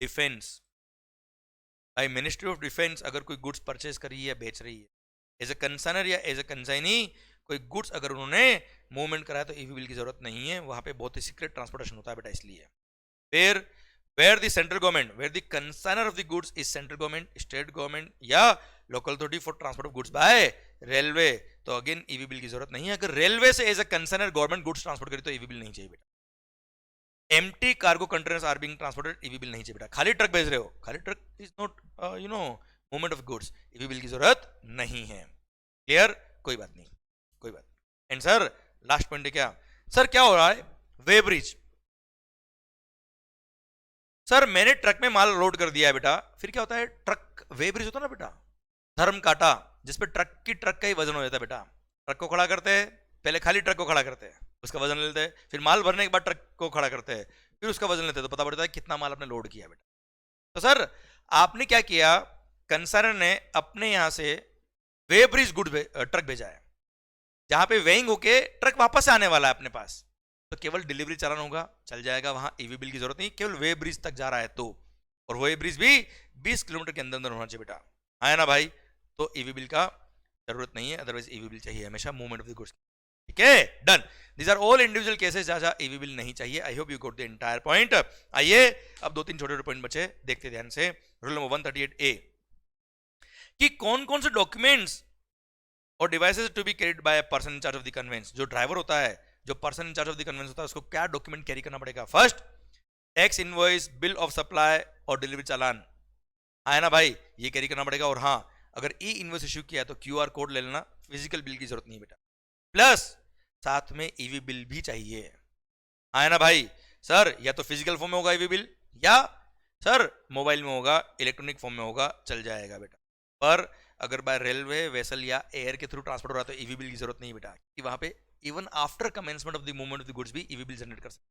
Speaker 1: Defence, by ministry of defence अगर कोई गुड्स परचेज कर रही है या बेच रही है, एज ए कंसाइनर या एज ए कंसाइनी कोई गुड्स अगर उन्होंने मूवमेंट कराया तो ईवी बिल की जरूरत नहीं है, वहां पे बहुत ही सीक्रेट ट्रांसपोर्टेशन होता है बेटा, इसलिए। फिर where the central government, where the consigner of the goods is central government, state government या local authority for transport of goods by railway, तो अगेन ईवी बिल की जरूरत नहीं है। अगर रेलवे से as a consigner government goods transport करी तो ईवी बिल नहीं चाहिए बेटा। Empty cargo containers are being transported, e-way bill नहीं चाहिए बेटा। खाली ट्रक भेज रहे हो, खाली truck is not movement of goods, e-way bill की जरूरत नहीं है। क्लियर, कोई बात नहीं, कोई बात। एंड सर लास्ट पॉइंट है क्या, सर क्या हो रहा है, वे ब्रिज। सर मैंने ट्रक में माल लोड कर दिया है बेटा, फिर क्या होता है, ट्रक वे ब्रिज होता है ना बेटा, धर्म काटा, जिसपे ट्रक का ही वजन हो जाता है बेटा। ट्रक को खड़ा करते हैं, पहले खाली ट्रक को खड़ा करते हैं, उसका वजन लेते हैं, फिर माल भरने के बाद ट्रक को खड़ा करते हैं, फिर उसका वजन लेते हैं, तो पता पड़ता है कितना माल आपने लोड किया बेटा। तो सर आपने क्या किया, कंसाइनर ने अपने यहां से वे ब्रिज ट्रक भेजा है, जहां पे वेइंग होके ट्रक वापस आने वाला है अपने पास, तो केवल डिलीवरी चालान होगा, चल जाएगा, वहां ईवी बिल की जरूरत नहीं, केवल वे ब्रिज तक जा रहा है तो। और वो ब्रिज भी 20 किलोमीटर के अंदर अंदर होना चाहिए बेटा, आया ना भाई, तो ईवी बिल का जरूरत नहीं है। अदरवाइज ईवी बिल चाहिए हमेशा मूवमेंट ऑफ द गुड्स। ठीक है, done. These are all individual cases जहां ईवी बिल नहीं चाहिए। I hope you got the entire point. आइए अब 2-3 छोटे छोटे पॉइंट बचे, देखते ध्यान से। रूल नंबर 138A कि कौन कौन से डॉक्यूमेंट्स और devices to be carried by a person in charge of the conveyance. जो ड्राइवर होता है, जो person in charge of the conveyance होता है, उसको क्या डॉक्यूमेंट कैरी करना पड़ेगा। First, tax invoice, bill of supply और डिलीवरी चालान, आया ना भाई, ये कैरी करना पड़ेगा। और हाँ, अगर ई इनवॉइस इश्यू किया है तो क्यूआर कोड ले लेना, फिजिकल बिल की जरूरत नहीं बेटा। प्लस साथ में ईवी बिल भी चाहिए, आया ना भाई। सर या तो फिजिकल फॉर्म में होगा ईवी बिल, या सर मोबाइल में होगा, इलेक्ट्रॉनिक फॉर्म में होगा, चल जाएगा बेटा। पर अगर बाय रेलवे, वेसल या एयर के थ्रू ट्रांसपोर्ट हो रहा है तो ईवी बिल की जरूरत नहीं बेटा, कि वहां पे even after commencement of the movement of the goods भी ईवी बिल जनरेट कर सकते।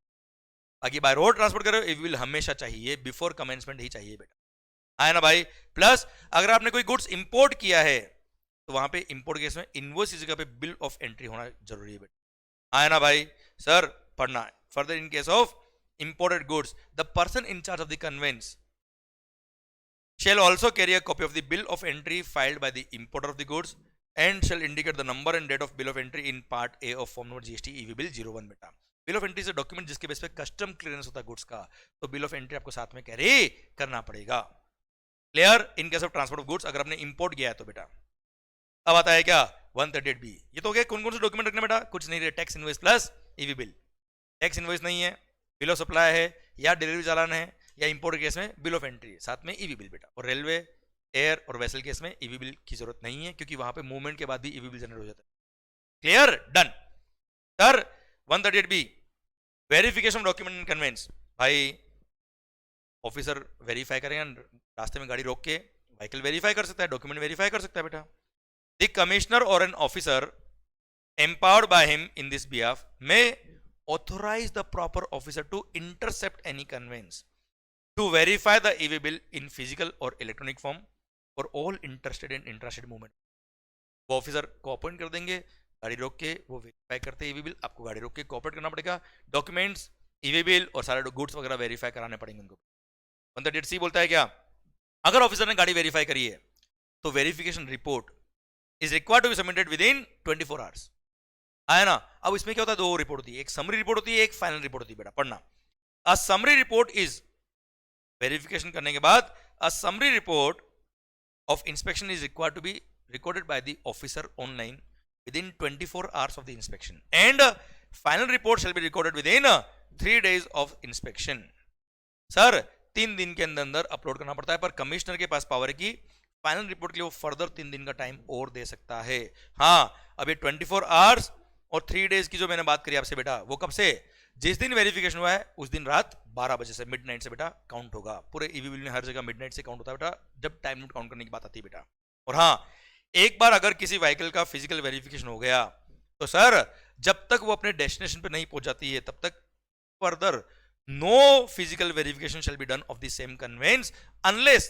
Speaker 1: बाकी बाय रोड ट्रांसपोर्ट कर रहे हो, ईवी बिल हमेशा चाहिए, बिफोर कमेंसमेंट ही चाहिए बेटा, आया ना भाई। प्लस अगर आपने कोई गुड्स इंपोर्ट किया है तो वहां पे इंपोर्ट केस में इनवॉइस की जगह पे बिल ऑफ एंट्री होना जरूरी है बेटा, आया ना भाई। सर पढ़ना है further, in case of imported goods the person in charge of the convince shall also carry a copy of the bill of entry filed by the importer of the goods and shall indicate the number and date of bill of entry in part A of form number GST EV bill 01 बेटा। Bill of entry से document जिसके base पे custom clearance होता है goods का, तो bill of entry आपको साथ में कैरी करना पड़ेगा। Clear, in case of transport of goods अगर आपने इंपोर्ट किया है तो बेटा। अब आता है क्या 138B, ये तो हो गया कौन कौन से डॉक्यूमेंट रखने बेटा, कुछ नहीं, tax invoice plus EV bill. Tax invoice नहीं है, बिल ऑफ सप्लाई है या डिलीवरी चालान है, या इंपोर्ट केस में बिल ऑफ एंट्री, साथ में ईवी बिल बेटा। और रेलवे, एयर और वेसल केस में ईवी बिल की जरूरत नहीं है, क्योंकि वहां पे मूवमेंट के बाद भी ईवी बिल जनरेट हो जाता है। Clear, done. Sir 138B verification document in conveyance, भाई ऑफिसर वेरीफाई करेंगे, रास्ते में गाड़ी रोक के व्हीकल वेरीफाई कर सकता है, डॉक्यूमेंट वेरीफाई कर सकता है बेटा। द कमिश्नर और an officer empowered by him in this behalf may authorize the proper officer to intercept any conveyance to verify the EV bill in physical or electronic form for all interested in intrastate movement। वो officer को appoint कर देंगे, गाड़ी रोक के वो verify करते EV bill, आपको गाड़ी रोक के कोऑपरेट करना पड़ेगा, डॉक्यूमेंट्स, ईवी बिल और सारे गुड्स वगैरह वेरीफाई कराने पड़ेंगे उनको। 138C बोलता है क्या, अगर ऑफिसर ने गाड़ी वेरीफाई करी है तो verification report is required to be submitted within 24 hours. है ना। अब इसमें क्या होता है, दो रिपोर्ट होती है, एक समरी रिपोर्ट होती है, एक फाइनल रिपोर्ट होती है। बेटा पढ़ना, a summary report is, verification करने के बाद a summary report of inspection is required to be recorded by the officer online within 24 hours of the inspection, and final report shall be recorded within 3 days of inspection. Sir 3 दिन के अंदर अंदर upload करना पड़ता है, पर commissioner के पास power है कि फाइनल रिपोर्ट के लिए वो फर्दर 3 दिन का टाइम और दे सकता है। हाँ, अभी 24 आवर्स और 3 डेज की जो मैंने बात करी आपसे बेटा, वो कब से, जिस दिन वेरिफिकेशन हुआ है उस दिन रात 12 बजे से, मिडनाइट से बेटा काउंट होगा। पूरे ईवीबील में हर जगह मिडनाइट से काउंट होता है बेटा, जब टाइम लिमिट काउंट करने की बात आती है बेटा। और हाँ, एक बार अगर किसी व्हीकल का फिजिकल वेरिफिकेशन हो गया तो सर जब तक वो अपने डेस्टिनेशन पे नहीं पहुंच जाती है तब तक further no physical verification shall be done of the same conveyance unless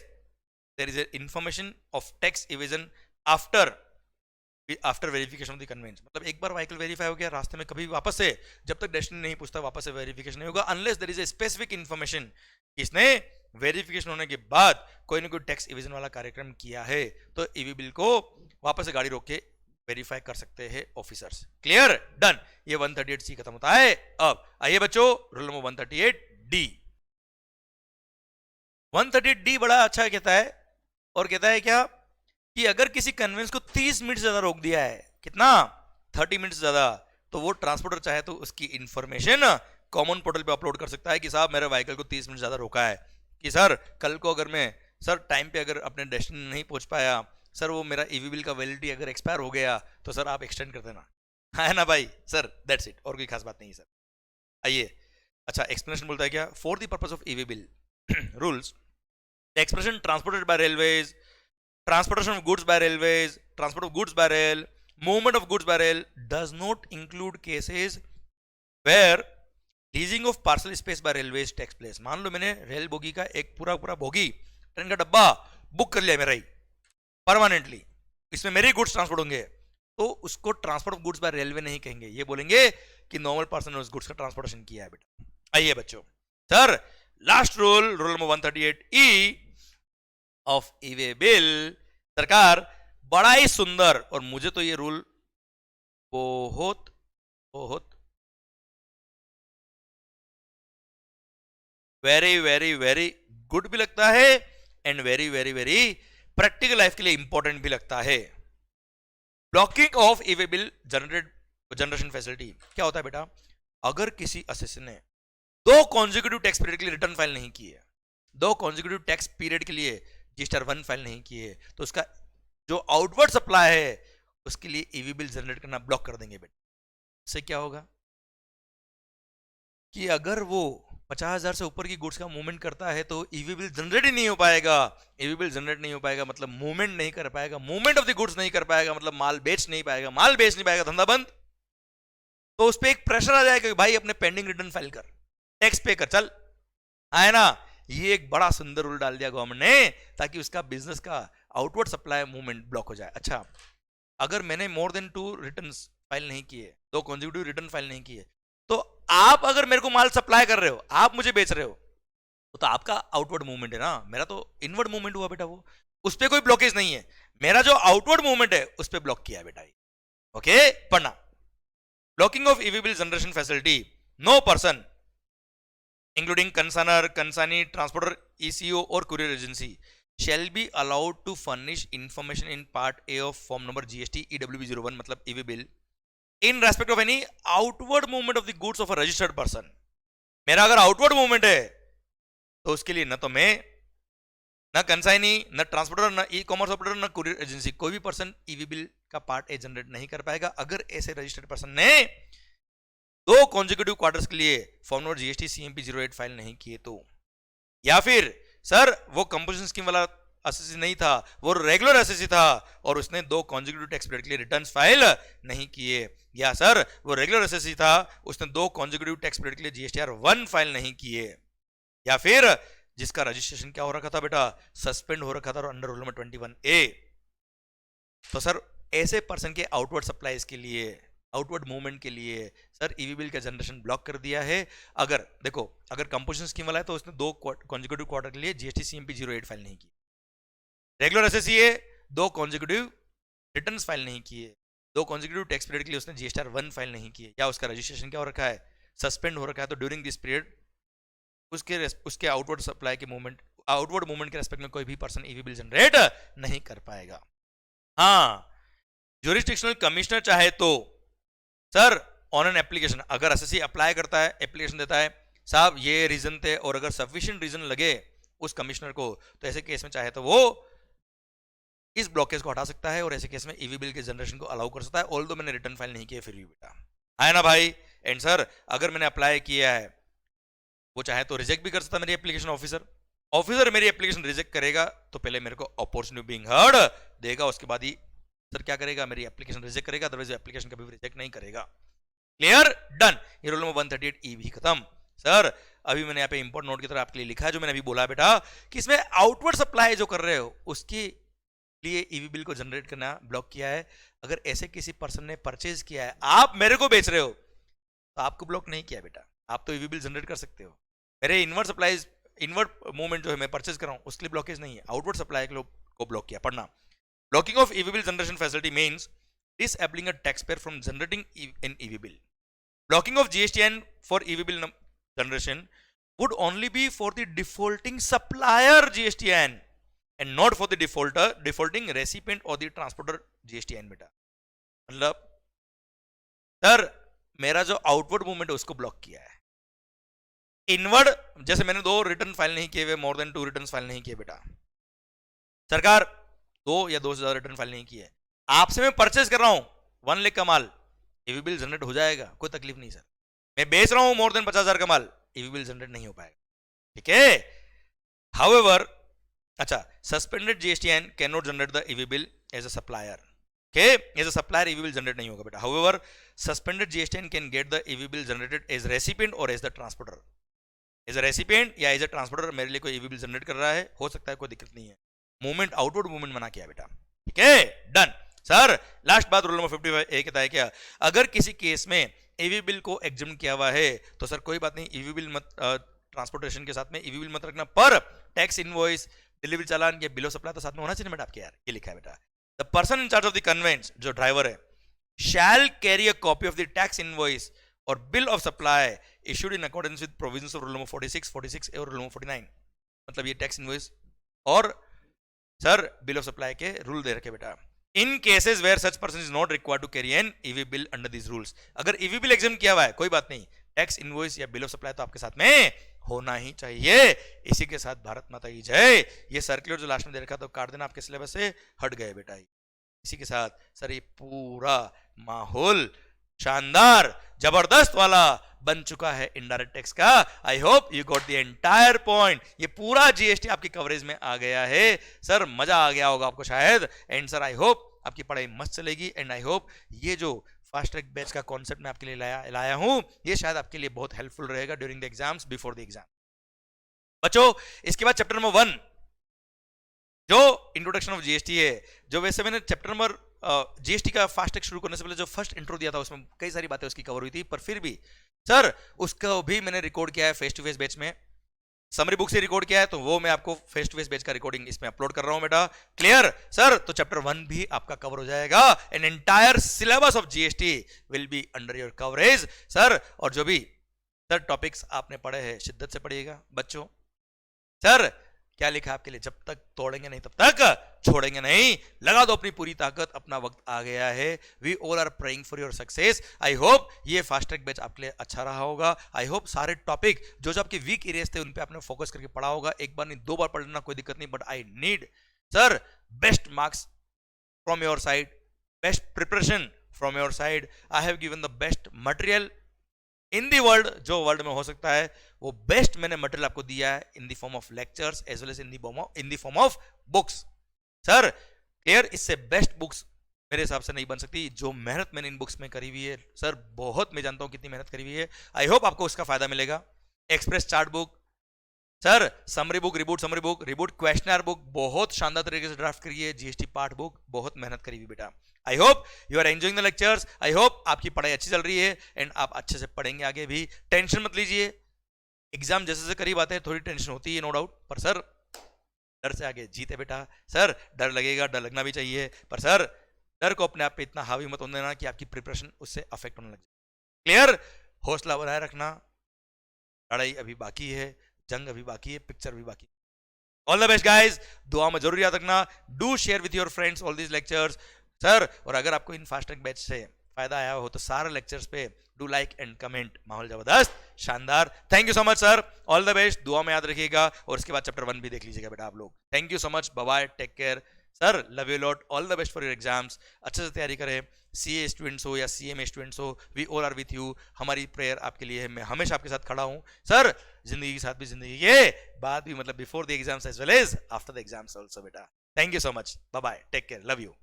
Speaker 1: there is information of tax evasion after verification of the conveyance. मतलब एक बार व्हीकल वेरीफाई हो गया, रास्ते में कभी वापस से, जब तक डेस्टिनेशन नहीं पूछता वापस से वेरिफिकेशन नहीं होगा, unless there is a specific information इसने वेरिफिकेशन होने के बाद कोई ना कोई टैक्स इवेजन वाला कार्यक्रम किया है, तो ईवी बिल को वापस से गाड़ी रोक के वेरीफाई कर सकते हैं ऑफिसर्स। Clear, done. ये 138C खत्म होता है। अब आइए बच्चों, रूल नंबर 138D। 138D बड़ा अच्छा कहता है, और कहता है क्या कि अगर किसी कन्वेंस को 30 मिनट से ज्यादा रोक दिया है, कितना, 30 मिनट से ज्यादा, तो वो ट्रांसपोर्टर चाहे तो उसकी इंफॉर्मेशन कॉमन पोर्टल पे अपलोड कर सकता है कि साहब मेरे व्हीकल को 30 मिनट ज्यादा रोका है, कि सर कल को अगर मैं सर टाइम पे अगर अपने डेस्टिनेशन नहीं पहुंच पाया, सर वो मेरा ईवी बिल का वैलिडिटी अगर एक्सपायर हो गया तो सर आप एक्सटेंड कर देना, है ना भाई। सर दैट्स इट, और कोई खास बात नहीं है सर। आइए, अच्छा एक्सप्लेनेशन बोलता है क्या, for the purpose of e-way bill rules the expression transported by railways, transportation of goods by railways, transport of goods by rail, movement of goods by rail does not include cases where leasing of parcel space by railways takes place। मान लो मैंने rail bogie का एक पूरा पूरा bogie, train का डब्बा book कर लिया मेरा ही परमानेंटली, इसमें मेरे ही गुड्स ट्रांसपोर्ट होंगे, तो उसको transport of goods bye railway नहीं कहेंगे, ये बोलेंगे कि नॉर्मल पर्सन ने उस गुड्स का ट्रांसपोर्टेशन किया है बेटा। आइए बच्चों, sir last rule, rule number 138E of e way bill, सरकार बड़ा ही सुंदर, और मुझे तो ये रूल बहुत बहुत वेरी वेरी वेरी गुड भी लगता है, and very very very practical life के लिए इंपॉर्टेंट भी लगता है। Blocking of e way bill generation facility क्या होता है बेटा, अगर किसी असेसन ने 2 कॉन्जिक्यूटिव टैक्स पीरियड के लिए रिटर्न फाइल नहीं की है, 2 कॉन्जिक्यूटिव टैक्स पीरियड के लिए रजिस्टर 1 फाइल नहीं किए, तो उसका जो आउटवर्ड सप्लाई है उसके लिए ईवी बिल जनरेट करना ब्लॉक कर देंगे बेटा। इससे क्या होगा कि अगर वो 50,000 से ऊपर की गुड्स का मूवमेंट करता है तो ईवी बिल जनरेट ही नहीं हो पाएगा। ईवी बिल जनरेट नहीं हो पाएगा मतलब मूवमेंट नहीं कर पाएगा, मूवमेंट ऑफ द गुड्स नहीं कर पाएगा मतलब माल बेच नहीं पाएगा, माल बेच नहीं पाएगा, धंधा बंद। तो उस पर एक प्रेशर आ जाएगा कि भाई अपने पेंडिंग रिटर्न फाइल कर, टैक्स पे कर, चल, आए ना। ये एक बड़ा सुंदर रूल डाल दिया गवर्नमेंट ने ताकि उसका बिजनेस का आउटवर्ड सप्लाई मूवमेंट ब्लॉक हो जाए। अच्छा, अगर मैंने मोर देन 2 रिटर्न फाइल नहीं किए, 2 कॉन्जिक्यूटिव रिटर्न फाइल नहीं किए, तो आप अगर मेरे को माल सप्लाई कर रहे हो, आप मुझे बेच रहे हो, तो आपका आउटवर्ड मूवमेंट है ना, मेरा तो इनवर्ड मूवमेंट हुआ बेटा, वो उस पर कोई ब्लॉकेज नहीं है, मेरा जो आउटवर्ड मूवमेंट है उस पर ब्लॉक किया है बेटा। ओके, पढ़ना, blocking of e-way bill generation facility, no person including consigner, consignee, transporter, ECO or courier agency shall be allowed to furnish information in part A of form number GST EWB01 मतलब EV bill in respect of any outward movement of the goods of a registered person। मेरा अगर outward movement है तो उसके लिए न तो मैं, न कंसाइनी, न ट्रांसपोर्टर, न ई कॉमर्स ऑपरेटर, न कुरियर एजेंसी, कोई भी पर्सन ईवी बिल का पार्ट ए जनरेट नहीं कर पाएगा अगर ऐसे रजिस्टर्ड पर्सन ने 2 कॉन्जिक्यूटिव क्वार्टर्स के लिए form number GST CMP 08 file नहीं किए तो, या फिर सर वो कंपोजिशन स्कीम वाला एसएससी नहीं था, वो रेगुलर एसएससी था और उसने 2 कॉन्जिक्यूटिव टैक्स पीरियड के लिए रिटर्न्स फाइल नहीं किए, या सर वो रेगुलर एसएससी था, उसने 2 कॉन्जिक्यूटिव टैक्स पीरियड के लिए GSTR 1 फाइल नहीं किए, या फिर जिसका रजिस्ट्रेशन क्या हो रखा था बेटा, सस्पेंड हो रखा था अंडर रूल नंबर 21A। तो सर ऐसे पर्सन के आउटवर्ड सप्लाईज के लिए, आउटवर्ड मूवमेंट के लिए सर ईवी बिल का जनरेशन ब्लॉक कर दिया है। अगर देखो, अगर कंपोजिशन स्कीम वाला है तो उसने 2 कॉन्जिक्यूटिव क्वार्टर के लिए GST CMP 08 फाइल नहीं की, रेगुलर एसएससी है 2 कॉन्जिक्यूटिव रिटर्न्स फाइल नहीं किए, 2 कॉन्जिक्यूटिव टैक्स पीरियड के लिए उसने जीएसटीआर 1 फाइल नहीं की है, या उसका रजिस्ट्रेशन क्या हो रखा है, सस्पेंड हो रखा है, तो ड्यूरिंग दिस पीरियड उसके आउटवर्ड सप्लाई के मूवमेंट, आउटवर्ड मूवमेंट के रेस्पेक्ट में कोई भी पर्सन ईवी बिल जनरेट नहीं कर पाएगा। हाँ, ज्यूरिसडिक्शनल कमिश्नर चाहे तो सर ऑन एन एप्लीकेशन, अगर एसएससी अप्लाई करता है, एप्लीकेशन देता है, साहब ये रीजन थे, और अगर सफिशिएंट रीजन लगे उस कमिश्नर को, तो ऐसे केस में चाहे तो वो इस ब्लॉकेज को हटा सकता है और ऐसे केस में ईवी बिल के जनरेशन को अलाउ कर सकता है। ऑल दो मैंने रिटर्न फाइल नहीं किया फिर भी बेटा, है ना भाई। एंड सर अगर मैंने अप्लाई किया है, वो चाहे तो रिजेक्ट भी कर सकता है मेरी एप्लीकेशन ऑफिसर मेरी एप्लीकेशन रिजेक्ट करेगा तो पहले मेरे को अपॉर्चुनिटी बीइंग हर्ड देगा, उसके बाद ही सर क्या करेगा, मेरी एप्लीकेशन रिजेक्ट करेगा, अदरवाइज एप्लीकेशन कभी भी रिजेक्ट नहीं करेगा। Clear, done. ये रूल नंबर 138 ई भी खत्म। सर अभी मैंने यहाँ पे इंपॉर्टेंट नोट की तरह आपके लिए लिखा है, जो मैंने अभी बोला बेटा कि इसमें आउटवर्ड सप्लाई जो कर रहे हो उसके लिए ईवी बिल को जनरेट करना ब्लॉक किया है। अगर ऐसे किसी पर्सन ने परचेज किया है, आप मेरे को बेच रहे हो, तो आपको ब्लॉक नहीं किया बेटा, आप तो ईवी बिल जनरेट कर सकते हो। मेरे इनवर्ट सप्लाईज, इनवर्ट मूवमेंट जो है मैं परचेज कर रहा हूं उसके लिए ब्लॉकेज नहीं है, आउटवर्ड सप्लाई को ब्लॉक किया। पढ़ना, blocking of EV bill generation facility means disabling a taxpayer from generating an EV bill. Blocking of GSTN for EV bill generation would only be for the defaulting supplier GSTN and not for the defaulting recipient or the transporter GSTN बेटा। मतलब sir मेरा जो outward movement है उसको block किया है, inward जैसे मैंने 2 रिटर्न फाइल नहीं किए हुए, मोर देन 2 रिटर्न फाइल नहीं किए बेटा, सरकार 2 या 2 से ज्यादा रिटर्न फाइल नहीं की है, आपसे मैं परचेज कर रहा हूं 1 लाख का माल, ईवी बिल जनरेट हो जाएगा, कोई तकलीफ नहीं सर। मैं बेच रहा हूं मोर देन 50,000 का माल, ईवी बिल जनरेट नहीं हो पाएगा, ठीक है। हाउएवर, अच्छा, suspended GSTN can not generate the EV bill as a supplier, okay, as a supplier EV bill generate नहीं होगा बेटा। However suspended GSTN can get the EV bill generated as recipient और as the transporter. As a recipient या as a transporter मेरे लिए कोई EV bill generate कर रहा है, हो सकता है, कोई दिक्कत नहीं है। मूवमेंट आउटवर्ड मूवमेंट मना किया बेटा, ठीक है, डन। सर लास्ट बात रूल नंबर 55 ए कहता है क्या, अगर किसी केस में ईवी बिल को एग्जम्प्ट किया हुआ है तो सर कोई बात नहीं, ईवी बिल मत, ट्रांसपोर्टेशन के साथ में ईवी बिल मत रखना, पर टैक्स इनवॉइस, डिलीवरी चालान या बिल ऑफ सप्लाई तो साथ में होना चाहिए बेटा आपके यार। ये लिखा है बेटा, the person in charge of the conveyance, जो ड्राइवर है, shall carry a copy of the tax invoice और bill of supply issued in accordance with provisions of rule number 46 और रूल नंबर 49। मतलब ये टैक्स इनवॉइस और sir bill of supply के rule दे रखे बेटा। In cases where such person is not required to carry an EV bill under this rules, अगर EV bill exam किया हुआ है कोई बात नहीं, टैक्स इनवॉइस या बिल ऑफ सप्लाई तो आपके साथ में होना ही चाहिए। इसी के साथ भारत माता की जय। ये सर्कुलर जो लास्ट में दे रखा तो काट देना, आपके सिलेबस से हट गए बेटा। इसी के साथ सर ये पूरा माहौल शानदार जबरदस्त वाला बन चुका है इनडायरेक्ट टैक्स का। आई hope you got the entire point. ये पूरा जीएसटी आपकी कवरेज में आ गया है सर, मजा आ गया होगा आपको शायद। एंड सर आई होप आपकी पढ़ाई मस्त चलेगी। एंड आई होप ये जो फास्ट ट्रैक बैच का कॉन्सेप्ट मैं आपके लिए लाया हूं, ये शायद आपके लिए बहुत हेल्पफुल रहेगा during the exams, before the exam. बच्चों इसके बाद चैप्टर नंबर 1 जो इंट्रोडक्शन ऑफ जीएसटी है, जो वैसे मैंने चैप्टर नंबर जीएसटी का फास्ट ट्रैक शुरू करने से पहले जो फर्स्ट इंट्रो दिया था उसमें कई सारी बातें उसकी कवर हुई थी, पर फिर भी सर उसको भी मैंने रिकॉर्ड किया है फेस टू फेस बैच में, समरी बुक से रिकॉर्ड किया है, तो वो मैं आपको फेस टू फेस बैच का रिकॉर्डिंग इसमें अपलोड कर रहा हूं बेटा। क्लियर सर, तो चैप्टर 1 भी आपका कवर हो जाएगा। An entire syllabus of GST will be under your coverage sir. और जो भी सर टॉपिक्स आपने पढ़े हैं शिद्दत से पढ़िएगा बच्चों। सर क्या लिखा है आपके लिए, जब तक तोड़ेंगे नहीं तब तक छोड़ेंगे नहीं, लगा दो अपनी पूरी ताकत, अपना वक्त आ गया है। We all are praying for your success. I hope ये फास्ट ट्रैक बैच आपके लिए अच्छा रहा होगा। आई होप सारे टॉपिक जो आपके वीक एरियाज थे उन पे आपने फोकस करके पढ़ा होगा। एक बार नहीं 2 बार पढ़ लेना कोई दिक्कत नहीं, but I need sir best marks from your side, best preparation from your side. I have given the best material in the world, जो वर्ल्ड में हो सकता है वो बेस्ट मैंने मटेरियल आपको दिया है in the form of lectures as well as in the form of books. Sir clear, इससे बेस्ट बुक्स मेरे हिसाब से नहीं बन सकती। जो मेहनत मैंने इन बुक्स में करी हुई है सर, बहुत मैं जानता हूं कितनी मेहनत करी हुई है। आई होप आपको उसका फायदा मिलेगा। Express chart book sir, summary book, reboot questionnaire book बहुत शानदार तरीके से ड्राफ्ट करी है। जीएसटी पार्ट बुक बहुत मेहनत करी हुई बेटा। I hope you are enjoying the lectures. I hope आपकी पढ़ाई अच्छी चल रही है एंड आप अच्छे से पढ़ेंगे आगे भी। टेंशन मत लीजिए, एग्जाम जैसे जैसे करीब आते हैं थोड़ी टेंशन होती है नो डाउट, पर सर डर से आगे जीते बेटा। सर डर लगेगा, डर लगना भी चाहिए, पर सर डर को अपने आप पे इतना हावी मत होने देना कि आपकी प्रिपरेशन उससे अफेक्ट होने लगे। क्लियर? हौसला बनाए रखना, लड़ाई अभी बाकी है, जंग अभी बाकी है, पिक्चर भी बाकी। ऑल द बेस्ट गाइस, दुआ में जरूर याद रखना। Do share with your friends all these lectures sir. और अगर आपको इन फास्ट ट्रैक बैच से फायदा आया हो तो सारे लेक्चर्स पे डू लाइक एंड कमेंट। माहौल जबरदस्त, शानदार। Thank you so much sir, all the best, दुआ में याद रखिएगा। और इसके बाद चैप्टर 1 भी देख लीजिएगा बेटा आप लोग। Thank you so much, bye bye, take care sir, love you lot, all the best for your exams. अच्छे से तैयारी करें, सीए स्टूडेंट्स हो या सीएमए स्टूडेंट्स हो, we all are with you. हमारी प्रेयर आपके लिए है, मैं हमेशा आपके साथ खड़ा हूं सर। जिंदगी के साथ भी जिंदगी के बाद भी, मतलब before the exams as well as after the exams also बेटा। Thank you so much, bye bye, take care, love you.